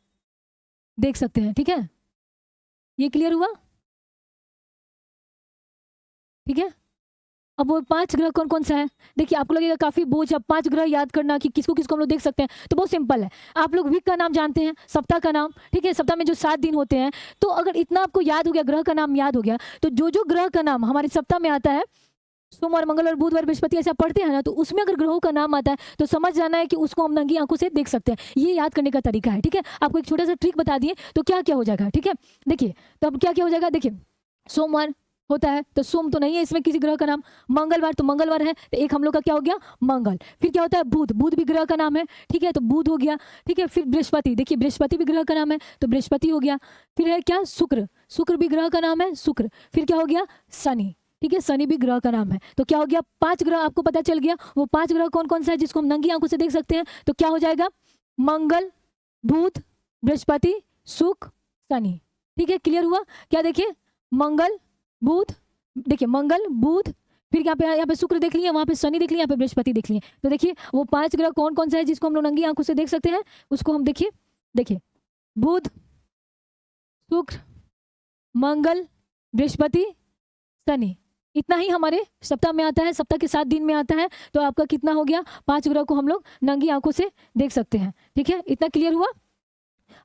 [SPEAKER 1] देख सकते हैं। ठीक है, ये क्लियर हुआ। ठीक है, अब वो 5 ग्रह कौन कौन सा है, देखिए आपको लगेगा काफी बोझ अब 5 ग्रह याद करना कि किसको किसको हम लोग देख सकते हैं, तो बहुत सिंपल है। आप लोग वीक का नाम जानते हैं, सप्ताह का नाम। ठीक है, सप्ताह में जो 7 दिन होते हैं, तो अगर इतना आपको याद हो गया, ग्रह का नाम याद हो गया, तो जो जो ग्रह का नाम हमारे सप्ताह में आता है, सोमवार, मंगलवार, बुधवार, बृहस्पति ऐसा पढ़ते हैं ना, तो उसमें अगर ग्रहों का नाम आता है तो समझ जाना है कि उसको हम नंगी आंखों से देख सकते हैं। ये याद करने का तरीका है। ठीक है, आपको एक छोटा सा ट्रिक बता दिए तो क्या क्या हो जाएगा। ठीक है, देखिए तो अब क्या क्या हो जाएगा, देखिए सोमवार होता है तो सोम तो नहीं है इसमें किसी ग्रह का नाम, मंगलवार तो मंगलवार है, तो एक हम लोग का क्या हो गया, मंगल। फिर क्या होता है, बुध, बुध भी ग्रह का नाम है। ठीक है, तो बुध हो गया। ठीक है, फिर बृहस्पति, देखिए बृहस्पति भी ग्रह का नाम है, तो बृहस्पति हो गया। फिर है क्या, शुक्र, शुक्र भी ग्रह का नाम है, शुक्र। फिर क्या हो गया, शनि। ठीक है, शनि भी ग्रह का नाम है। तो क्या हो गया, 5 ग्रह आपको पता चल गया। वो 5 ग्रह कौन कौन सा है जिसको हम नंगी आंखों से देख सकते हैं, तो क्या हो जाएगा, मंगल, बुध, बृहस्पति, शुक्र, शनि। ठीक है, क्लियर हुआ। क्या देखिए, मंगल, बुध, देखिए मंगल, बुध, फिर यहाँ पे शुक्र देख लिए, वहां पे शनि देख लिए, यहाँ पे बृहस्पति देख लिए। तो देखिए वो 5 ग्रह कौन कौन सा है जिसको हम लोग नंगी आंखों से देख सकते हैं, उसको हम देखिए, देखिए बुध, शुक्र, मंगल, बृहस्पति, शनि। इतना ही हमारे सप्ताह में आता है, सप्ताह के 7 दिन में आता है। तो आपका कितना हो गया, 5 ग्रह को हम लोग नंगी आंखों से देख सकते हैं। ठीक है, इतना क्लियर हुआ।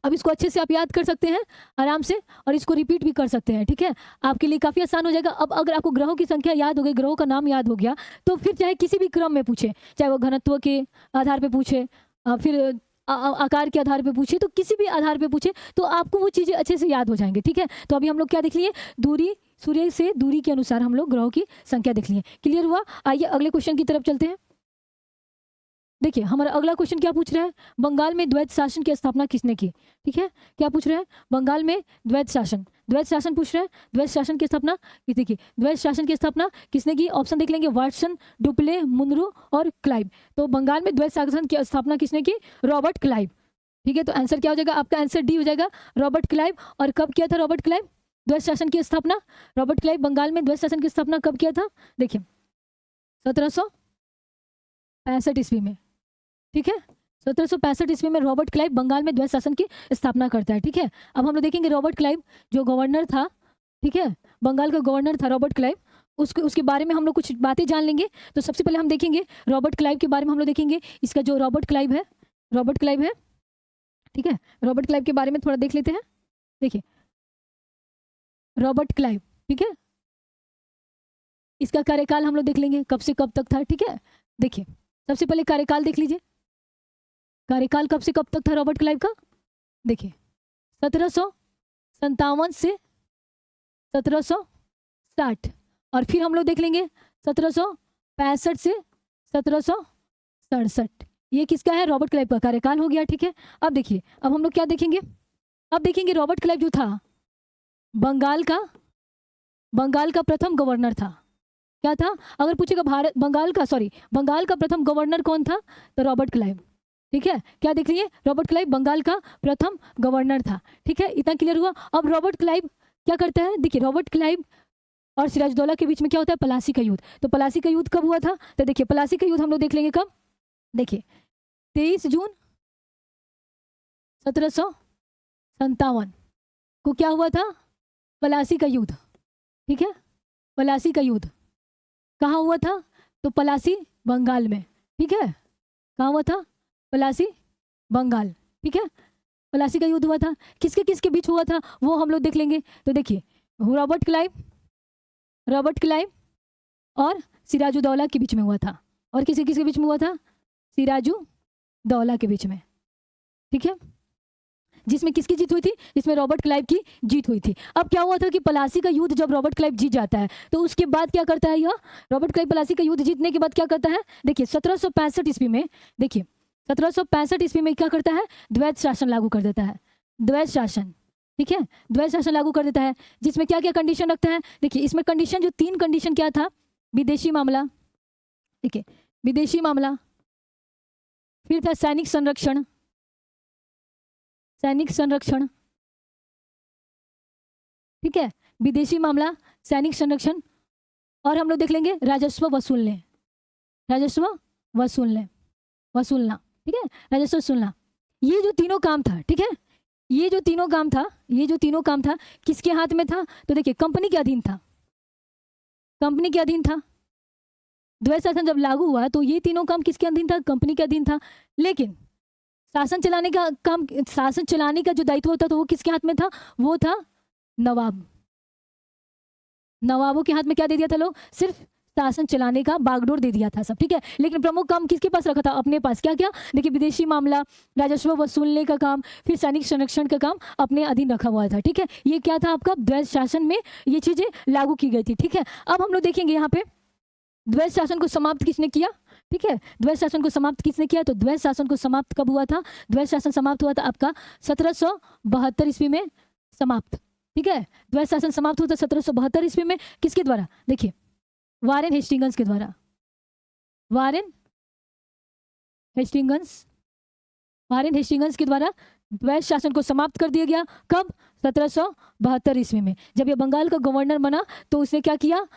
[SPEAKER 1] अब इसको अच्छे से आप याद कर सकते हैं आराम से, और इसको रिपीट भी कर सकते हैं। ठीक है, आपके लिए काफ़ी आसान हो जाएगा। अब अगर आपको ग्रहों की संख्या याद हो गई, ग्रहों का नाम याद हो गया, तो फिर चाहे किसी भी क्रम में पूछे, चाहे वो घनत्व के आधार पे पूछे, फिर आकार के आधार पे पूछे, तो किसी भी आधार पे पूछे, तो आपको वो चीज़ें अच्छे से याद हो जाएंगे। ठीक है, तो अभी हम लोग क्या देख लिए, दूरी, सूर्य से दूरी के अनुसार हम लोग ग्रहों की संख्या देख लिए। क्लियर हुआ। आइए अगले क्वेश्चन की तरफ चलते हैं। देखिए हमारा अगला क्वेश्चन क्या पूछ रहा है, बंगाल में द्वैत शासन की स्थापना किसने की। ठीक है, क्या पूछ रहे हैं, बंगाल में द्वैत शासन पूछ रहे हैं। द्वैत शासन की स्थापना किसने की, द्वैत शासन की स्थापना किसने की, ऑप्शन देख लेंगे, वाटसन, डुप्ले, मुनरो और क्लाइव। तो बंगाल में द्वैत शासन की स्थापना किसने की, रॉबर्ट क्लाइव। ठीक है, तो आंसर क्या हो जाएगा, आपका आंसर डी हो जाएगा, रॉबर्ट क्लाइव। और कब किया था रॉबर्ट क्लाइव द्वैत शासन की स्थापना, रॉबर्ट क्लाइव बंगाल में द्वैत शासन की स्थापना कब किया था, देखिए 1765 ईस्वी में। ठीक है, 1765 ईस्वी में रॉबर्ट क्लाइव बंगाल में द्वैत शासन की स्थापना करता है। ठीक है, अब हम लोग देखेंगे रॉबर्ट क्लाइव जो गवर्नर था, ठीक है, बंगाल का गवर्नर था रॉबर्ट क्लाइव, उसके बारे में हम लोग कुछ बातें जान लेंगे। तो सबसे पहले हम देखेंगे रॉबर्ट क्लाइव के बारे में, हम लोग देखेंगे इसका जो रॉबर्ट क्लाइव है, ठीक है, रॉबर्ट क्लाइव के बारे में थोड़ा देख लेते हैं। देखिए रॉबर्ट क्लाइव, ठीक है, इसका कार्यकाल हम लोग देख लेंगे कब से कब तक था। ठीक है, देखिए सबसे पहले कार्यकाल देख लीजिए, कार्यकाल कब से कब तक था रॉबर्ट क्लाइव का, देखिए 1757 से 1760। और फिर हम लोग देख लेंगे 1765 से 1967। ये किसका है? रॉबर्ट क्लाइव का कार्यकाल हो गया। ठीक है, अब देखिए, अब हम लोग क्या देखेंगे? अब देखेंगे रॉबर्ट क्लाइव जो था बंगाल का प्रथम गवर्नर था। क्या था? अगर पूछेगा बंगाल का प्रथम गवर्नर कौन था, तो रॉबर्ट क्लाइव। ठीक है, क्या देख लिए? रॉबर्ट क्लाइव बंगाल का प्रथम गवर्नर था। ठीक है, इतना क्लियर हुआ। अब रॉबर्ट क्लाइव क्या करता है? देखिए, रॉबर्ट क्लाइव और सिराजुद्दौला के बीच में क्या होता है? प्लासी का युद्ध। तो प्लासी का युद्ध कब हुआ था? तो देखिए, प्लासी का युद्ध हम लोग देख लेंगे कब। देखिए, 23 जून 1757 को क्या हुआ था? प्लासी का युद्ध। ठीक है, प्लासी का युद्ध कहाँ हुआ था? तो प्लासी बंगाल में। ठीक है, कहाँ हुआ था? प्लासी बंगाल। ठीक है, प्लासी का युद्ध हुआ था। किसके किसके बीच हुआ था वो हम लोग देख लेंगे। तो देखिए, रॉबर्ट क्लाइव और सिराजुद्दौला के बीच में हुआ था। और किसके किसके बीच में हुआ था? सिराजुद्दौला के बीच में। ठीक है, जिसमें किसकी जीत हुई थी? जिसमें रॉबर्ट क्लाइव की जीत हुई थी। अब क्या हुआ था कि प्लासी का युद्ध जब रॉबर्ट क्लाइव जीत जाता है, तो उसके बाद क्या करता है? यह रॉबर्ट क्लाइव प्लासी का युद्ध जीतने के बाद क्या करता है? देखिए, 1765 ईस्वी में, देखिए 1765 ईस्वी में क्या करता है? द्वैध शासन लागू कर देता है। द्वैध शासन। ठीक है, द्वैध शासन लागू कर देता है, जिसमें क्या क्या कंडीशन रखता है? देखिए, इसमें कंडीशन जो 3 कंडीशन क्या था? विदेशी मामला, देखिए विदेशी मामला, फिर था सैनिक संरक्षण, ठीक है, विदेशी मामला, सैनिक संरक्षण, और हम लोग देख लेंगे राजस्व वसूलना। ठीक है, राजस्व वसूलना। ये जो तीनों काम था, ठीक है, ये जो तीनों काम था किसके हाथ में था? तो देखिए, कंपनी के अधीन था। द्वैध शासन जब लागू हुआ तो ये तीनों काम किसके अधीन था? कंपनी के अधीन था। लेकिन शासन चलाने का जो दायित्व होता था वो किसके हाथ में था? वो था नवाबों के हाथ में। क्या दे दिया था लोग? सिर्फ शासन चलाने का बागडोर दे दिया था सब। ठीक है, लेकिन प्रमुख काम किसके पास रखा था? अपने पास। क्या क्या? देखिए, विदेशी मामला, राजस्व वसूलने का काम, फिर सैनिक संरक्षण का काम अपने अधीन रखा हुआ था। ठीक है, ये क्या था आपका? द्वैध शासन में ये चीजें लागू की गई थी। ठीक है, अब हम लोग देखेंगे यहाँ पे द्वैध शासन को समाप्त किसने किया? ठीक है, द्वैध शासन को समाप्त किसने किया? तो द्वैध शासन को समाप्त कब हुआ था? द्वैध शासन समाप्त हुआ था आपका 1772 ईस्वी में समाप्त। ठीक है, द्वैध शासन समाप्त हुआ था 1772 ईस्वी में। किसके द्वारा? देखिए, वारेन हेस्टिंग्स के द्वारा। वारेन हेस्टिंग्स के द्वारा द्वैध शासन को समाप्त कर दिया गया। कब? 1772 ईस्वी में। जब ये बंगाल का गवर्नर बना तो उसने क्या किया?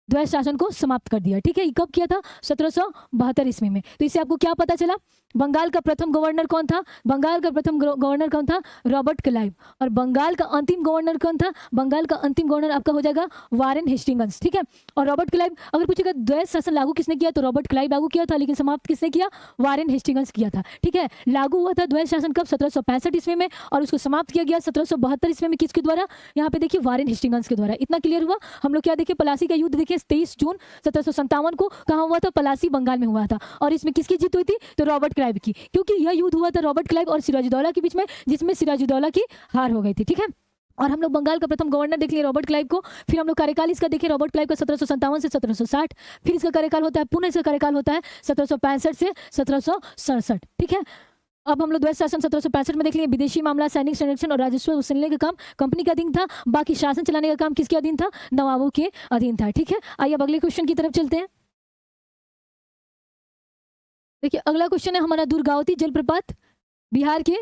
[SPEAKER 1] द्वैध शासन को समाप्त कर दिया। ठीक है, ये कब किया था? 1772 ईस्वी में। तो इससे आपको क्या पता चला? बंगाल का प्रथम गवर्नर कौन था? बंगाल का प्रथम गवर्नर कौन था? Robert Clive. और बंगाल का अंतिम गवर्नर कौन था? बंगाल का अंतिम गवर्नर आपका हो जाएगा वारेन हेस्टिंग्स। ठीक है, और रॉबर्ट क्लाइव, अगर पूछेगा द्वैध शासन लागू किसने किया, तो रॉबर्ट क्लाइव लागू किया था, लेकिन समाप्त किसने किया? वारेन हेस्टिंग्स किया था। ठीक है, लागू हुआ था द्वैध शासन कब? 1765 ईस्वी में, और उसको समाप्त किया गया 1772 ईस्वी में। किसके द्वारा? यहाँ पे देखिए, वारेन हेस्टिंग्स के द्वारा। इतना क्लियर हुआ। हम लोग क्या देखे? प्लासी का युद्ध देखिए, 23 जून 1757 को कहाँ हुआ था? प्लासी बंगाल में हुआ था। और इसमें किसकी जीत हुई थी? तो रॉबर्ट क्लाइव की, क्योंकि यह युद्ध हुआ था रॉबर्ट क्लाइव और सिराजुद्दौला के बीच में, जिसमें सिराजुद्दौला की हार हो गई थी। ठीक है, और हम लोग बंगाल का प्रथम गवर्नर देख लिए रॉबर्ट क्लाइव को। फिर हम लोग कार्यकाल इसका देखें, रॉबर्ट क्लाइव का 1757 से 1760। फिर इसका कार्यकाल होता है, पुनः इसका कार्यकाल होता है 1765 से 1767। ठीक है, अब हम लोग द्वैध शासन 1765 में देख लिए। विदेशी मामला, सैनिक संरक्षण और राजस्व वसूलने का काम कंपनी के अधीन था। बाकी शासन चलाने का काम किसके अधीन था? नवाबों के अधीन था। ठीक है, आइए अब अगले क्वेश्चन की तरफ चलते हैं। देखिए, अगला क्वेश्चन है हमारा, दुर्गावती जलप्रपात बिहार के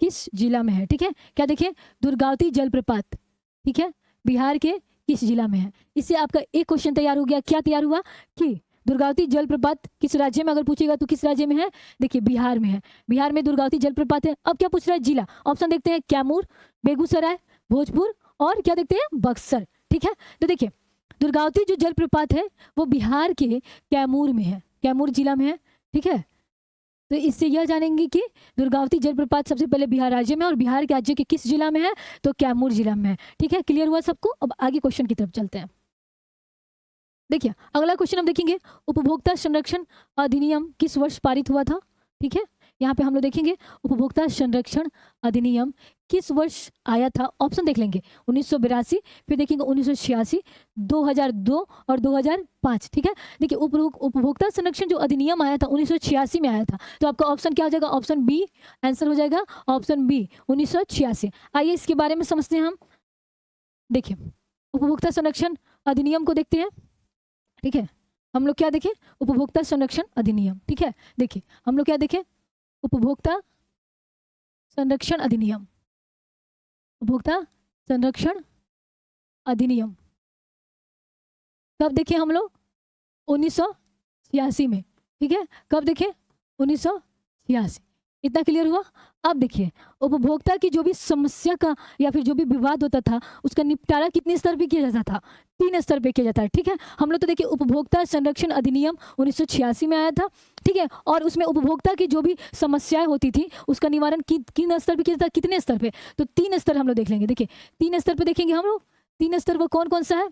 [SPEAKER 1] किस जिला में है? ठीक है, क्या देखिए, दुर्गावती जलप्रपात, ठीक है, बिहार के किस जिला में है? इससे आपका एक क्वेश्चन तैयार हो गया। क्या तैयार हुआ कि दुर्गावती जलप्रपात किस राज्य में, अगर पूछेगा तो किस राज्य में है? देखिए, बिहार में है। बिहार में दुर्गावती जलप्रपात है। अब क्या पूछ रहा है? जिला। ऑप्शन देखते हैं, कैमूर, बेगूसराय, भोजपुर, और क्या देखते हैं? बक्सर। ठीक है, तो देखिए, दुर्गावती जो जलप्रपात है वो बिहार के कैमूर में है, कैमूर जिला में है। ठीक है, तो इससे यह जानेंगे कि दुर्गावती जलप्रपात सबसे पहले बिहार राज्य में, और बिहार के राज्य के किस जिला में है? तो कैमूर जिला में है। ठीक है, क्लियर हुआ सबको? अब आगे क्वेश्चन की तरफ चलते हैं। देखिए, अगला क्वेश्चन हम देखेंगे, उपभोक्ता संरक्षण अधिनियम किस वर्ष पारित हुआ था? ठीक है, यहाँ पे हम लोग देखेंगे उपभोक्ता संरक्षण अधिनियम किस वर्ष आया था, ऑप्शन देख लेंगे 1982, फिर देखेंगे 1986, 2002 और 2005। ठीक है, देखिए उपभोक्ता संरक्षण जो अधिनियम आया था 1986 में आया था, तो आपका ऑप्शन क्या हो जाएगा, ऑप्शन बी आंसर हो जाएगा, ऑप्शन बी 1986। आइए इसके बारे में समझते हैं हम। देखिए उपभोक्ता संरक्षण अधिनियम को देखते हैं। ठीक है, हम लोग क्या देखें, उपभोक्ता संरक्षण अधिनियम। ठीक है, देखिए हम लोग क्या देखें, उपभोक्ता संरक्षण अधिनियम, उपभोक्ता संरक्षण अधिनियम कब देखे हम लोग, 1986 में। ठीक है, कब देखे, 1986। इतना क्लियर हुआ। अब देखिए उपभोक्ता की जो भी समस्या का या फिर जो भी विवाद होता था उसका निपटारा कितने स्तर पे किया जाता था, 3 स्तर पे किया जाता है। ठीक है, हम लोग तो देखिए उपभोक्ता संरक्षण अधिनियम 1986 में आया था। ठीक है, और उसमें उपभोक्ता की जो भी समस्याएं होती थी उसका निवारण किन स्तर पे किया जाता, कितने स्तर पे, तो 3 स्तर हम लोग देख लेंगे। देखिए 3 स्तर पे देखेंगे हम लोग, 3 स्तर वो कौन कौन सा है,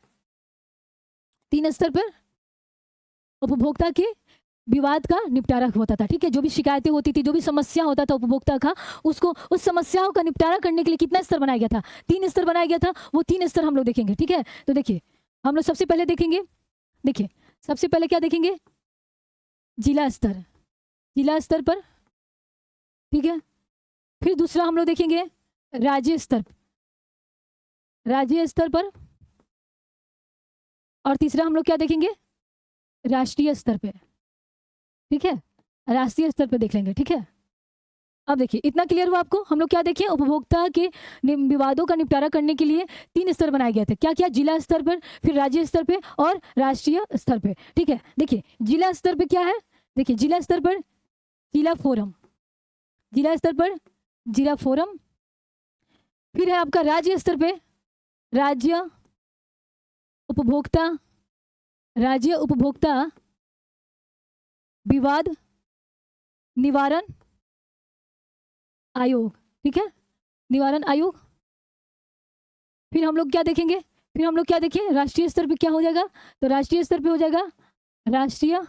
[SPEAKER 1] 3 स्तर पर उपभोक्ता के विवाद का निपटारा होता था। ठीक है, जो भी शिकायतें होती थी, जो भी समस्या होता था उपभोक्ता का, उसको उस समस्याओं का निपटारा करने के लिए कितना स्तर बनाया गया था, 3 स्तर बनाया गया था। वो 3 स्तर हम लोग देखेंगे। ठीक है, तो देखिए हम लोग सबसे पहले देखेंगे, देखिए सबसे पहले क्या देखेंगे, जिला स्तर, जिला स्तर पर। ठीक है, फिर दूसरा हम लोग देखेंगे राज्य स्तर, राज्य स्तर पर, और तीसरा हम लोग क्या देखेंगे, राष्ट्रीय स्तर पे। ठीक है, राष्ट्रीय स्तर पे देख लेंगे। ठीक है, अब देखिए इतना क्लियर हुआ आपको। हम लोग क्या देखें, उपभोक्ता के विवादों का निपटारा करने के लिए 3 स्तर बनाए गए थे। क्या क्या, जिला स्तर पर, फिर राज्य स्तर पे और राष्ट्रीय स्तर पे। ठीक है, देखिए जिला स्तर पे क्या है, देखिए जिला स्तर पर जिला फोरम, जिला स्तर पर जिला फोरम, फिर है आपका राज्य स्तर पे राज्य उपभोक्ता, राज्य उपभोक्ता विवाद निवारण आयोग। ठीक है, निवारण आयोग। फिर हम लोग क्या देखेंगे, फिर हम लोग क्या देखें, राष्ट्रीय स्तर पे क्या हो जाएगा, तो राष्ट्रीय स्तर पे हो जाएगा राष्ट्रीय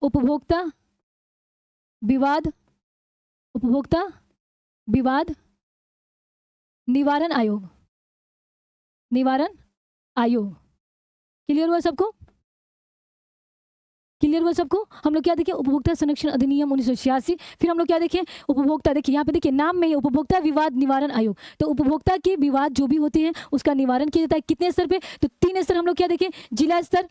[SPEAKER 1] उपभोक्ता विवाद, उपभोक्ता विवाद निवारण आयोग, निवारण आयोग। क्लियर हुआ सबको, क्लियर हुआ सबको। हम लोग क्या देखें, उपभोक्ता संरक्षण अधिनियम 1986। फिर हम लोग क्या देखें, उपभोक्ता, देखिए यहाँ पे देखिए नाम में ही उपभोक्ता विवाद निवारण आयोग, तो उपभोक्ता के विवाद जो भी होते हैं उसका निवारण किया जाता है कितने स्तर पे, तो 3 स्तर हम लोग क्या देखें, जिला स्तर,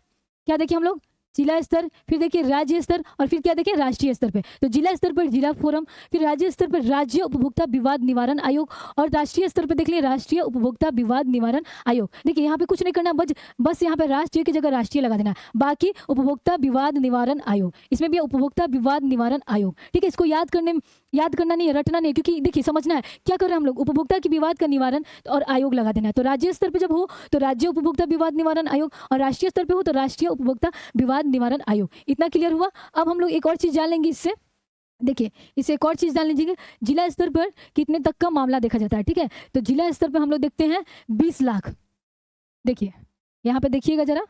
[SPEAKER 1] क्या देखें हम लोग, जिला स्तर, फिर देखिए राज्य स्तर, और फिर क्या देखें, राष्ट्रीय स्तर पे। तो जिला स्तर पर जिला फोरम, फिर राज्य स्तर पर राज्य उपभोक्ता विवाद निवारण आयोग, और राष्ट्रीय स्तर पर देख लिए राष्ट्रीय उपभोक्ता विवाद निवारण आयोग। देखिए यहाँ पे कुछ नहीं करना, बस यहाँ पे राष्ट्रीय की जगह राष्ट्रीय लगा देना, बाकी उपभोक्ता विवाद निवारण आयोग, इसमें भी उपभोक्ता विवाद निवारण आयोग। ठीक है, इसको याद करना नहीं है, रटना नहीं है, क्योंकि देखिए समझना है क्या कर रहे हैं हम लोग, उपभोक्ता के विवाद का निवारण और आयोग लगा देना है। तो राज्य स्तर पर जब हो तो राज्य उपभोक्ता विवाद निवारण आयोग, और राष्ट्रीय स्तर पर हो तो राष्ट्रीय उपभोक्ता विवाद निवारण आयोग। इतना क्लियर हुआ। अब हम लोग एक और चीज जान लेंगे इससे, देखिए इससे एक और चीज जान लीजिए, जिला स्तर पर कितने तक का मामला देखा जाता है। ठीक है, तो जिला स्तर पर हम लोग देखते हैं 20 लाख। देखिए यहाँ पे देखिएगा जरा,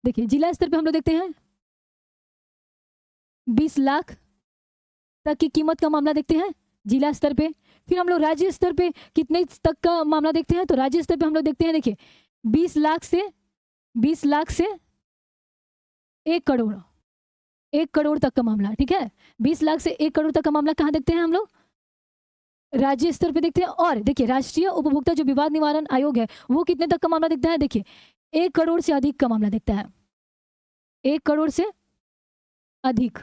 [SPEAKER 1] देखिए जिला स्तर पे हम लोग देखते हैं 20 लाख तक की कीमत का मामला देखते हैं जिला स्तर पे। फिर हम लोग राज्य स्तर पे कितने तक का मामला देखते हैं, तो राज्य स्तर पे हम लोग देखते हैं, देखिए 20 लाख से 1 करोड़, 1 करोड़ तक का मामला। ठीक है, 20 लाख से 1 करोड़ तक का मामला कहाँ देखते हैं हम लोग, राज्य स्तर पे देखते हैं। और देखिए राष्ट्रीय उपभोक्ता जो विवाद निवारण आयोग है वो कितने तक का मामला देखता है, देखिए 1 करोड़ से अधिक का मामला देखता है, 1 करोड़ से अधिक,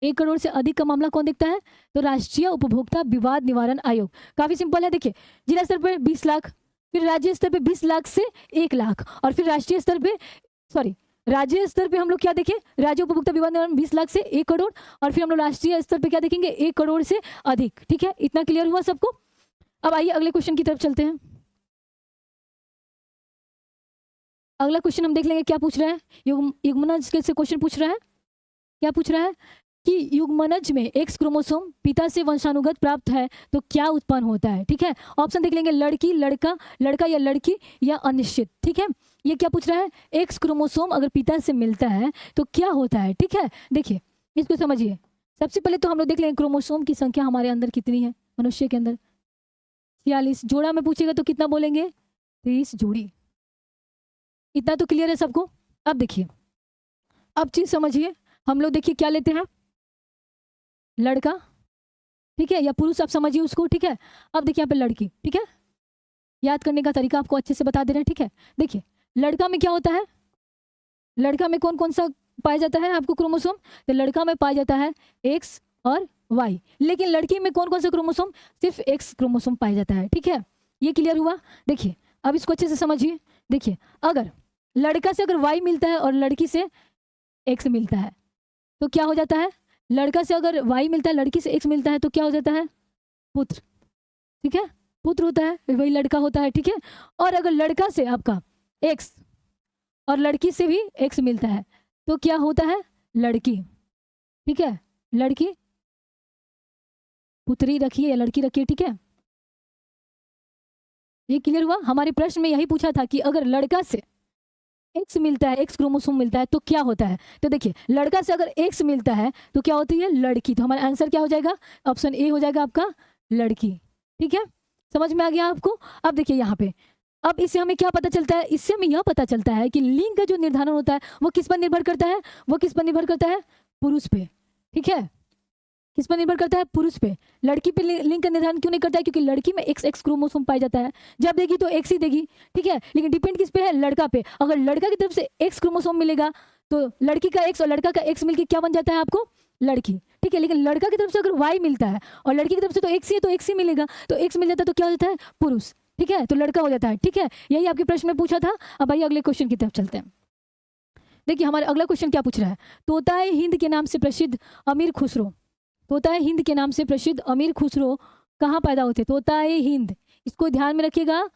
[SPEAKER 1] 1 करोड़ से अधिक का मामला कौन देखता है, तो राष्ट्रीय उपभोक्ता विवाद निवारण आयोग। काफी सिंपल है, देखिए जिला स्तर पर 20 लाख, फिर राज्य स्तर पे 20 लाख से 1 लाख, और फिर राष्ट्रीय स्तर पे राज्य स्तर पे हम लोग क्या देखें, राज्य उपभोक्ता विवाद निवारण 20 लाख से 1 करोड़, और फिर हम लोग राष्ट्रीय स्तर पे क्या देखेंगे, 1 करोड़ से अधिक। ठीक है, इतना क्लियर हुआ सबको। अब आइए अगले क्वेश्चन की तरफ चलते हैं। अगला क्वेश्चन हम देख लेंगे क्या पूछ रहा है, युग्मनज से क्वेश्चन पूछ रहा है। क्या पूछ रहा है कि युग्मनज में X क्रोमोसोम पिता से वंशानुगत प्राप्त है तो क्या उत्पन्न होता है। ठीक है, ऑप्शन देख लेंगे, लड़की, लड़का, लड़का या लड़की, या अनिश्चित। ठीक है, ये क्या पूछ रहा है, X क्रोमोसोम अगर पिता से मिलता है तो क्या होता है। ठीक है, देखिए इसको समझिए, सबसे पहले तो हम लोग देख लेंगे क्रोमोसोम की संख्या हमारे अंदर कितनी है मनुष्य के अंदर। 46 जोड़ा में पूछेगा तो कितना बोलेंगे? 30 जोड़ी। इतना तो क्लियर है सबको। अब देखिए, अब चीज समझिए, हम लोग देखिए क्या लेते हैं, लड़का, ठीक है, या पुरुष, आप समझिए उसको, ठीक है। अब देखिए यहाँ पे लड़की, ठीक है, याद करने का तरीका आपको अच्छे से बता दे रहे हैं, ठीक है। देखिए लड़का में क्या होता है, लड़का में कौन कौन सा पाया जाता है आपको क्रोमोसोम? तो लड़का में पाया जाता है एक्स और वाई, लेकिन लड़की में कौन कौन सा क्रोमोसोम? सिर्फ एक्स क्रोमोसोम पाया जाता है, ठीक है। ये क्लियर हुआ? देखिए अब इसको अच्छे से समझिए। देखिए अगर लड़का से अगर वाई मिलता है और लड़की से एक्स मिलता है तो क्या हो जाता है? लड़का से अगर वाई मिलता है, लड़की से एक्स मिलता है तो क्या हो जाता है? पुत्र, ठीक है, पुत्र होता है, वही लड़का होता है, ठीक है। और अगर लड़का से आपका एक्स और लड़की से भी एक्स मिलता है तो क्या होता है? लड़की, ठीक है, लड़की, पुत्री रखिए या लड़की रखिए, ठीक है। ये क्लियर हुआ? हमारे प्रश्न में यही पूछा था कि अगर लड़का से एक्स मिलता है, एक्स क्रोमोसोम मिलता है तो क्या होता है। तो देखिए लड़का से अगर एक्स मिलता है तो क्या होती है? लड़की। तो हमारा आंसर क्या हो जाएगा? ऑप्शन ए हो जाएगा आपका, लड़की, ठीक है। समझ में आ गया आपको? अब देखिए यहाँ पे, अब इससे हमें क्या पता चलता है? इससे हमें यह पता चलता है कि लिंग का जो निर्धारण होता है वो किस पर निर्भर करता है? वो किस पर निर्भर करता है? पुरुष पे, ठीक है। किस पर निर्भर करता है? पुरुष पे। लड़की पे लिंग का निर्धारण क्यों नहीं करता है? क्योंकि लड़की में एक्स एक्स क्रोमोसोम पाया जाता है, जब देगी तो एक्स ही देगी, ठीक है। लेकिन डिपेंड किस पे है? लड़का पे। अगर लड़का की तरफ से एक्स क्रोमोसोम मिलेगा तो लड़की का एक्स और लड़का का एक्स मिलकर क्या बन जाता है आपको? लड़की, ठीक है। लेकिन लड़का की तरफ से अगर वाई मिलता है और लड़की की तरफ से तो एक्स ही है, तो एक्स ही मिलेगा, तो एक्स मिल जाता है तो क्या हो जाता है? पुरुष, ठीक है, तो लड़का हो जाता है, ठीक है। यही आपके प्रश्न में पूछा था। अब आइए अगले क्वेश्चन की तरफ चलते हैं। देखिए हमारा अगला क्वेश्चन क्या पूछ रहा है? तोताए हिंद के नाम से प्रसिद्ध अमीर खुसरो, तोताए हिंद के नाम से प्रसिद्ध अमीर खुसरो कहाँ पैदा होते? तोताए हिंद, इसको ध्यान में रखिएगा,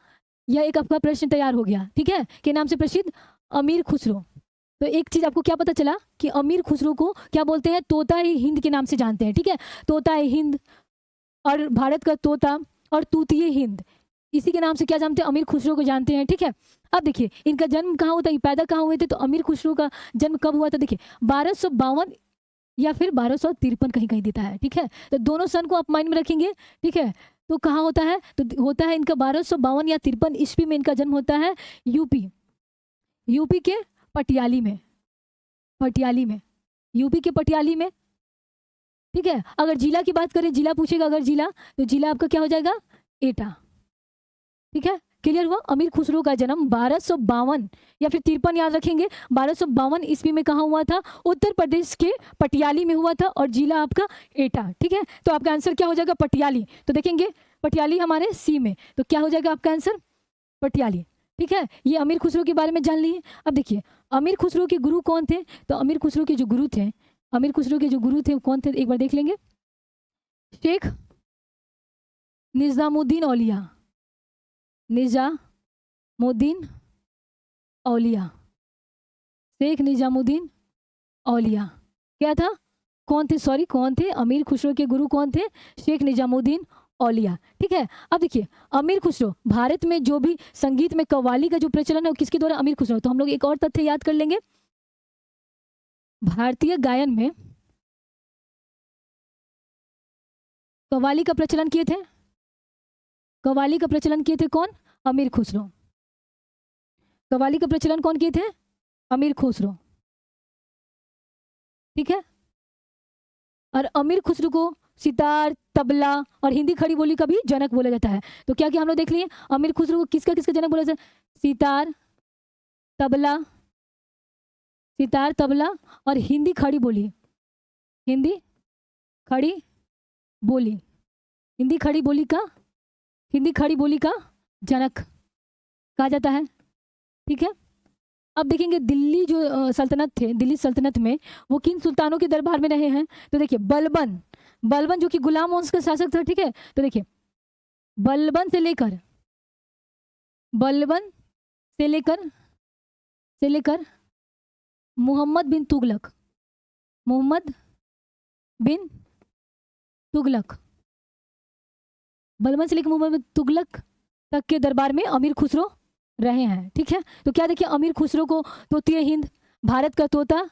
[SPEAKER 1] यह एक आपका प्रश्न तैयार हो गया, ठीक है, के नाम से प्रसिद्ध अमीर खुसरो। तो एक चीज आपको क्या पता चला कि अमीर खुसरो को क्या बोलते हैं? तोताए हिंद के नाम से जानते हैं, ठीक है। तोताए हिंद और भारत का तोता और तूतिए हिंद, इसी के नाम से क्या जानते हैं? अमीर खुसरो को जानते हैं, ठीक है। अब देखिए इनका जन्म कहाँ होता है, पैदा कहाँ हुए थे? तो अमीर खुसरो का जन्म कब हुआ था? देखिए 1252 या फिर 1253 कहीं कहीं देता है, ठीक है। तो दोनों सन को आप माइंड में रखेंगे, ठीक है। तो कहाँ होता है? तो होता है इनका 1252 या 53 ईस्वी में इनका जन्म होता है यूपी, यूपी के पटियाली में, पटियाली में, यूपी के पटियाली में, ठीक है। अगर जिला की बात करें, जिला पूछेगा अगर जिला, तो जिला आपका क्या हो जाएगा? एटा, ठीक है। क्लियर हुआ? अमीर खुसरो का जन्म 1252 या फिर 53 याद रखेंगे, 1252 ईस्वी में कहाँ हुआ था? उत्तर प्रदेश के पटियाली में हुआ था और जिला आपका एटा, ठीक है। तो आपका आंसर क्या हो जाएगा? पटियाली। तो देखेंगे पटियाली हमारे सी में, तो क्या हो जाएगा आपका आंसर? पटियाली, ठीक है। ये अमीर खुसरो के बारे में जान लिए। अब देखिए अमीर खुसरो के गुरु कौन थे? तो अमीर खुसरो के जो गुरु थे, अमीर खुसरो के जो गुरु थे कौन थे? एक बार देख लेंगे, शेख निजामुद्दीन औलिया, निजामुद्दीन औलिया, शेख निजामुद्दीन औलिया। क्या था? कौन थे? सॉरी कौन थे? अमीर खुसरो के गुरु कौन थे? शेख निजामुद्दीन औलिया, ठीक है। अब देखिए अमीर खुसरो, भारत में जो भी संगीत में कव्वाली का जो प्रचलन है वो किसके द्वारा? अमीर खुसरो। तो हम लोग एक और तथ्य याद कर लेंगे, भारतीय गायन में कव्वाली का प्रचलन किए थे, कव्वाली का प्रचलन किए थे कौन? अमीर खुसरो। कव्वाली का प्रचलन कौन किए थे? अमीर खुसरो, ठीक है। और अमीर खुसरो को सितार, तबला और हिंदी खड़ी बोली का भी जनक बोला जाता है। तो क्या क्या हम लोग देख लिए? अमीर खुसरो को किसका किसका जनक बोला जाता है? सितार, तबला, सितार, तबला और हिंदी खड़ी बोली, हिंदी खड़ी बोली, हिंदी खड़ी बोली का, हिंदी खड़ी बोली का जनक कहा जाता है, ठीक है। अब देखेंगे दिल्ली जो सल्तनत थे, दिल्ली सल्तनत में वो किन सुल्तानों के दरबार में रहे हैं? तो देखिए बलबन, बलबन जो कि गुलाम वंश का शासक था, ठीक है। तो देखिए बलबन से लेकर, बलबन से लेकर मोहम्मद बिन तुगलक, मोहम्मद बिन तुगलक, बलबन से लेकर मोहम्मद बिन तुगलक तक के दरबार में अमीर खुसरो रहे हैं, ठीक है। तो क्या देखिए अमीर खुसरो को तोतिए हिंद, भारत का तोता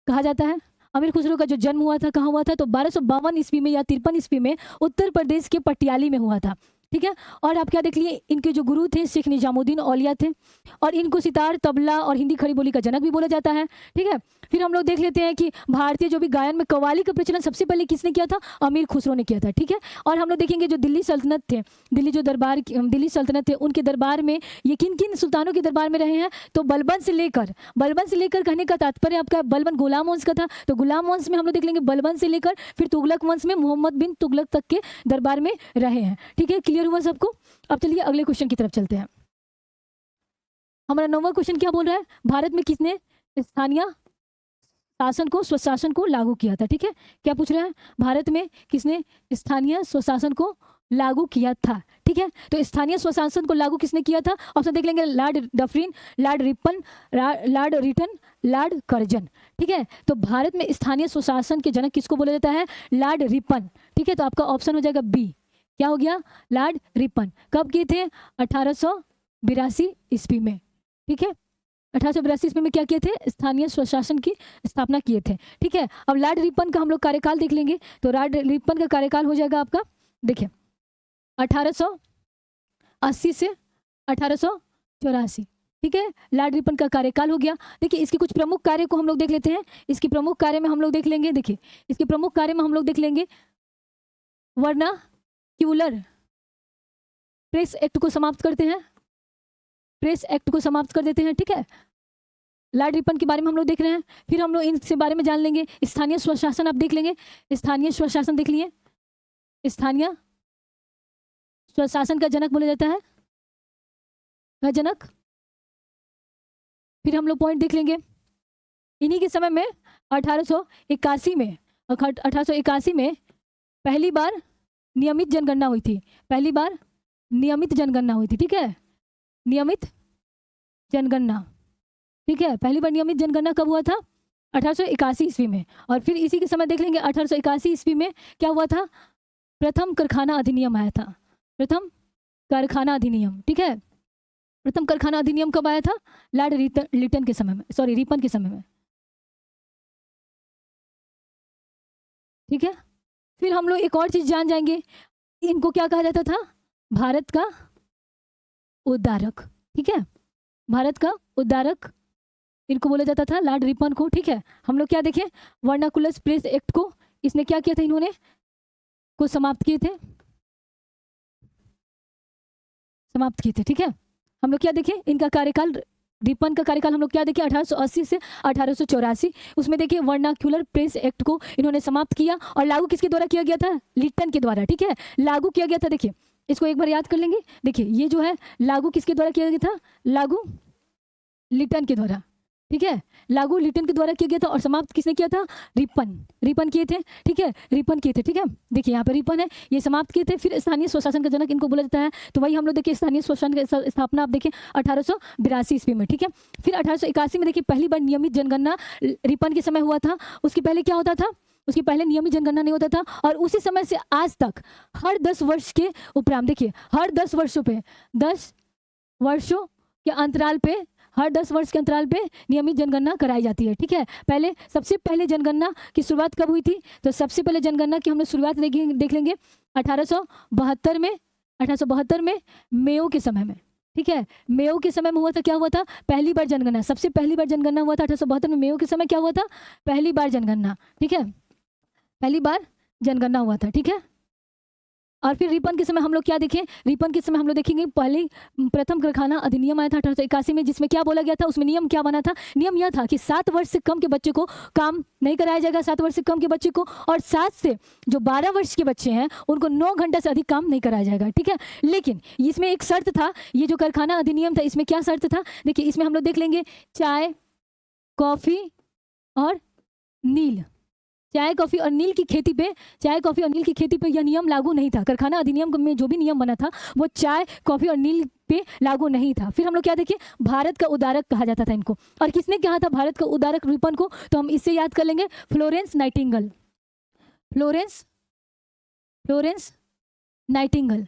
[SPEAKER 1] कहा जाता है अमीर खुसरो का जो जन्म हुआ था कहाँ हुआ था, तो 1252 ईस्वी में या 53 ईस्वी में उत्तर प्रदेश के पटियाली में हुआ था। ठीक है, और आप क्या देख लिए, इनके जो गुरु थे शेख निजामुद्दीन औलिया थे, और इनको सितार, तबला और हिंदी खड़ी बोली का जनक भी बोला जाता है। ठीक है, फिर हम लोग देख लेते हैं कि भारतीय जो भी गायन में कव्वाली का प्रचलन सबसे पहले किसने किया था, अमीर खुसरो ने किया था। ठीक है, और हम लोग देखेंगे जो दिल्ली सल्तनत थे, दिल्ली सल्तनत थे, उनके दरबार में ये किन किन सुल्तानों के दरबार में रहे हैं, तो बलबन से लेकर कहने का तात्पर्य आपका बलबन गुलाम वंश का था, तो गुलाम वंश में हम लोग देख लेंगे बलबन से लेकर फिर तुगलक वंश में मोहम्मद बिन तुगलक तक के दरबार में रहे हैं। ठीक है, क्लियर हुआ सबको। अब चलिए अगले क्वेश्चन की तरफ चलते हैं। हमारा 9वां क्वेश्चन क्या बोल रहा है, भारत में किसने स्थानीय शासन को स्वशासन को लागू किया था। ठीक है, क्या पूछ रहा है, भारत में किसने स्थानीय स्वशासन को लागू किया था। ठीक है, तो स्थानीय स्वशासन को लागू किसने किया था, ऑप्शन देख लेंगे, Lord Dufferin, Lord Ripon, Lord Lytton, Lord Curzon. ठीक है, तो भारत में स्थानीय स्वशासन के जनक किसको बोला जाता है, लॉर्ड रिपन। ठीक है, तो आपका ऑप्शन हो जाएगा बी, क्या हो गया, लॉर्ड रिपन। कब किए थे, 1882 ईस्वी में। ठीक है, 1882 ईस्वी में क्या किए थे, स्थानीय स्वशासन की स्थापना किए थे। ठीक है, अब लॉर्ड रिपन का हम लोग कार्यकाल देख लेंगे, तो लॉर्ड रिपन का कार्यकाल हो जाएगा आपका, देखिए 1880 से 1884। ठीक है, लॉर्ड रिपन का कार्यकाल हो गया। देखिए इसके कुछ प्रमुख कार्य को हम लोग देख लेते हैं, इसके प्रमुख कार्य में हम लोग देख लेंगे, देखिए इसके प्रमुख कार्य में हम लोग देख लेंगे, वर्नाक्यूलर प्रेस एक्ट को समाप्त करते हैं, प्रेस एक्ट को समाप्त कर देते हैं। ठीक है, लॉर्ड रिपन के बारे में हम लोग देख रहे हैं, फिर हम लोग इनके बारे में जान लेंगे। स्थानीय स्वशासन आप देख लेंगे, स्थानीय स्वशासन देख लिए, स्थानीय स्वशासन का जनक बोला जाता है, का जनक। फिर हम लोग पॉइंट देख लेंगे, इन्हीं के समय में 1881 में पहली बार नियमित जनगणना हुई थी, पहली बार नियमित जनगणना हुई थी। ठीक है, नियमित जनगणना। ठीक है, पहली बार नियमित जनगणना कब हुआ था, 1881 ईस्वी में। और फिर इसी के समय देख लेंगे 1881 ईस्वी में क्या हुआ था, प्रथम कारखाना अधिनियम आया था, प्रथम कारखाना अधिनियम। ठीक है, प्रथम कारखाना अधिनियम कब आया था, लॉर्ड रिपन के समय में, सॉरी रिपन के समय में। ठीक है, फिर हम लोग एक और चीज जान जाएंगे, इनको क्या कहा जाता था, भारत का उद्धारक। ठीक है, भारत का उद्धारक इनको बोला जाता था, लॉर्ड रिपन को। ठीक है, हम लोग क्या देखें, वर्नाकुलर प्रेस एक्ट को इसने क्या किया था, इन्होंने को समाप्त किए थे, समाप्त किए थे। ठीक है, हम लोग क्या देखें, इनका कार्यकाल, रिपन का कार्यकाल हम लोग क्या देखें, 1880 से 1884। उसमें देखिए वर्नाक्यूलर प्रेस एक्ट को इन्होंने समाप्त किया, और लागू किसके द्वारा किया गया था, लिटन के द्वारा। ठीक है, लागू किया गया था, देखिए इसको एक बार याद कर लेंगे। देखिए ये जो है लागू किसके द्वारा किया गया था, लागू लिटन के द्वारा। ठीक है, लागू लिटन के द्वारा किया गया था, और समाप्त किसने किया था, रिपन किए थे। ठीक है, रिपन किए थे। ठीक है, देखिए यहाँ पर रिपन है, ये समाप्त किए थे। फिर स्थानीय स्वशासन का जनक इनको बोला जाता है, तो वही हम लोग देखिए स्थानीय स्वशासन की स्थापना आप देखें 1882 ईस्वी में। ठीक है, फिर 1881 में देखिए पहली बार नियमित जनगणना रिपन के समय हुआ था, उसके पहले क्या होता था, उसके पहले नियमित जनगणना नहीं होता था, और उसी समय से आज तक हर 10 वर्ष के उपरांत, देखिए हर 10 वर्षों पे, 10 वर्षों के अंतराल पे, हर 10 वर्ष के अंतराल पे नियमित जनगणना कराई जाती है। ठीक है, पहले सबसे पहले जनगणना की शुरुआत कब हुई थी, तो सबसे पहले जनगणना की हम लोग शुरुआत देख लेंगे 1872 में मेयो के समय में। ठीक है, मेयो के समय में हुआ था, क्या हुआ था, पहली बार जनगणना, सबसे पहली बार जनगणना हुआ था 1872 में। मेयो के समय क्या हुआ था, पहली बार जनगणना। ठीक है, पहली बार जनगणना हुआ था। ठीक है, और फिर रिपन के समय हम लोग क्या देखें, रिपन के समय हम लोग देखेंगे पहले प्रथम कारखाना अधिनियम आया था 1881 में, जिसमें क्या बोला गया था, उसमें नियम क्या बना था, नियम यह था कि 7 वर्ष से कम के बच्चे को काम नहीं कराया जाएगा, 7 वर्ष से कम के बच्चे को, और 7 से जो 12 वर्ष के बच्चे हैं उनको 9 घंटा से अधिक काम नहीं कराया जाएगा। ठीक है, लेकिन इसमें एक शर्त था, ये जो कारखाना अधिनियम था इसमें क्या शर्त था, देखिए इसमें हम लोग देख लेंगे चाय, कॉफी और नील, चाय कॉफी और नील की खेती पे, चाय कॉफी और नील की खेती पे यह नियम लागू नहीं था। कारखाना अधिनियम में जो भी नियम बना था वो चाय कॉफी और नील पे लागू नहीं था। फिर हम लोग क्या देखिए, भारत का उदारक कहा जाता था इनको, और किसने कहा था भारत का उदारक रिपन को, तो हम इससे याद कर लेंगे, Florence Nightingale, Florence Nightingale,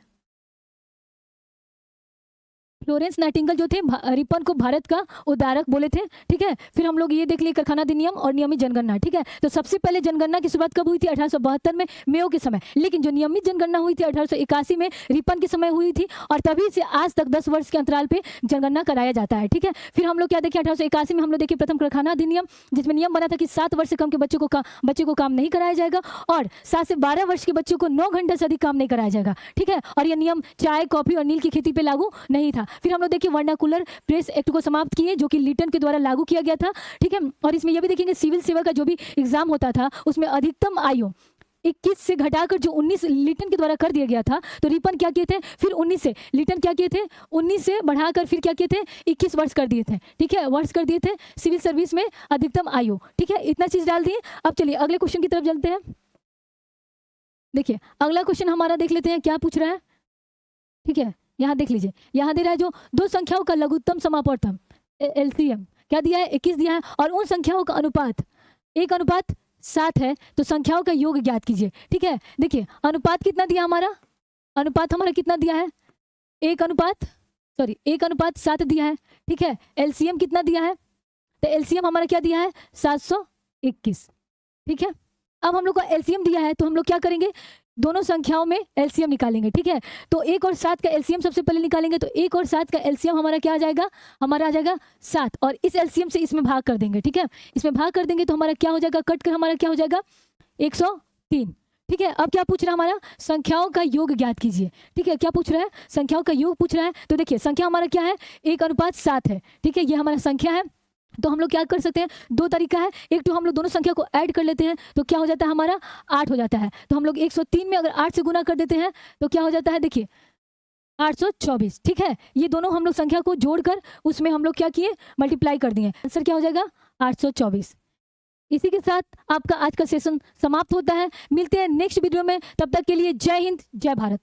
[SPEAKER 1] Florence Nightingale जो थे रिपन को भारत का उद्धारक बोले थे, ठीक है। फिर हम लोग ये देख लिए कारखाना अधिनियम और नियमित जनगणना, ठीक है। तो सबसे पहले जनगणना की शुरुआत कब हुई थी? 1872 में मेयो के समय। लेकिन जो नियमित जनगणना हुई थी 1881 में रिपन के समय हुई थी, और तभी से आज तक 10 वर्ष के अंतराल पे जनगणना कराया जाता है, ठीक है। फिर हम लोग क्या देखें, 1881 में हम लोग देखें प्रथम कारखाना अधिनियम, जिसमें नियम बना था कि 7 वर्ष से कम के बच्चे को काम नहीं कराया जाएगा, और 7 से 12 वर्ष के बच्चों को 9 घंटे से अधिक काम नहीं कराया जाएगा, ठीक है। और यह नियम चाय, कॉफी और नील की खेती पे लागू नहीं था। फिर हम लोग देखिए वर्नाकुलर प्रेस एक्ट को समाप्त किए, जो कि लिटन के द्वारा लागू किया गया था, ठीक है। और इसमें यह भी देखेंगे सिविल सेवा का जो भी एग्जाम होता था उसमें अधिकतम आयु 21 से घटाकर जो 19 लिटन के द्वारा कर दिया गया था। तो रिपन क्या किए थे, फिर 19 से लिटन क्या किए थे, 19 से बढ़ाकर फिर क्या किए थे, 21 वर्ष कर दिए थे, ठीक है, वर्ष कर दिए थे सिविल सर्विस में अधिकतम आयु, ठीक है। इतना चीज डाल दिए। अब चलिए अगले क्वेश्चन की तरफ चलते हैं। देखिए अगला क्वेश्चन हमारा देख लेते हैं क्या पूछ रहा है, ठीक है। यहाँ देख लीजिए, यहाँ दे रहा है जो दो संख्याओं का लघुत्तम समापवर्तन एलसीएम क्या दिया है, 21 दिया है, और उन संख्याओं का अनुपात 1:7 है, तो संख्याओं का योग ज्ञात कीजिए, ठीक है। देखिए अनुपात कितना दिया हमारा, अनुपात हमारा कितना दिया है, 1:7 दिया है, ठीक है। एलसीएम कितना दिया है, तो एलसीएम हमारा क्या दिया है, 721, ठीक है। अब हम लोग को एलसीएम दिया है, तो हम लोग क्या करेंगे, दोनों संख्याओं में एलसीएम निकालेंगे, ठीक है। तो 1 और 7 का एलसीएम सबसे पहले निकालेंगे, तो 1 और 7 का एलसीएम हमारा क्या आ जाएगा, हमारा आ जाएगा 7, और इस एलसीएम से इसमें भाग कर देंगे, ठीक है। इसमें भाग कर देंगे तो हमारा क्या हो जाएगा, कट कर हमारा क्या हो जाएगा 103, ठीक है। अब क्या पूछ रहा है हमारा, संख्याओं का योग ज्ञात कीजिए, ठीक है। क्या पूछ रहा है, संख्याओं का योग पूछ रहा है। तो देखिए संख्या हमारा क्या है, 1:7 है, ठीक है, ये हमारा संख्या है। तो हम लोग क्या कर सकते हैं, दो तरीका है, एक तो हम लोग दोनों संख्या को ऐड कर लेते हैं, तो क्या हो जाता है हमारा 8 हो जाता है। तो हम लोग 103 में अगर 8 से गुना कर देते हैं तो क्या हो जाता है, देखिए 824, ठीक है। ये दोनों हम लोग संख्या को जोड़कर उसमें हम लोग क्या किए, मल्टीप्लाई कर दिए, आंसर क्या हो जाएगा 824। इसी के साथ आपका आज का सेशन समाप्त होता है। मिलते हैं नेक्स्ट वीडियो में, तब तक के लिए जय हिंद, जय भारत।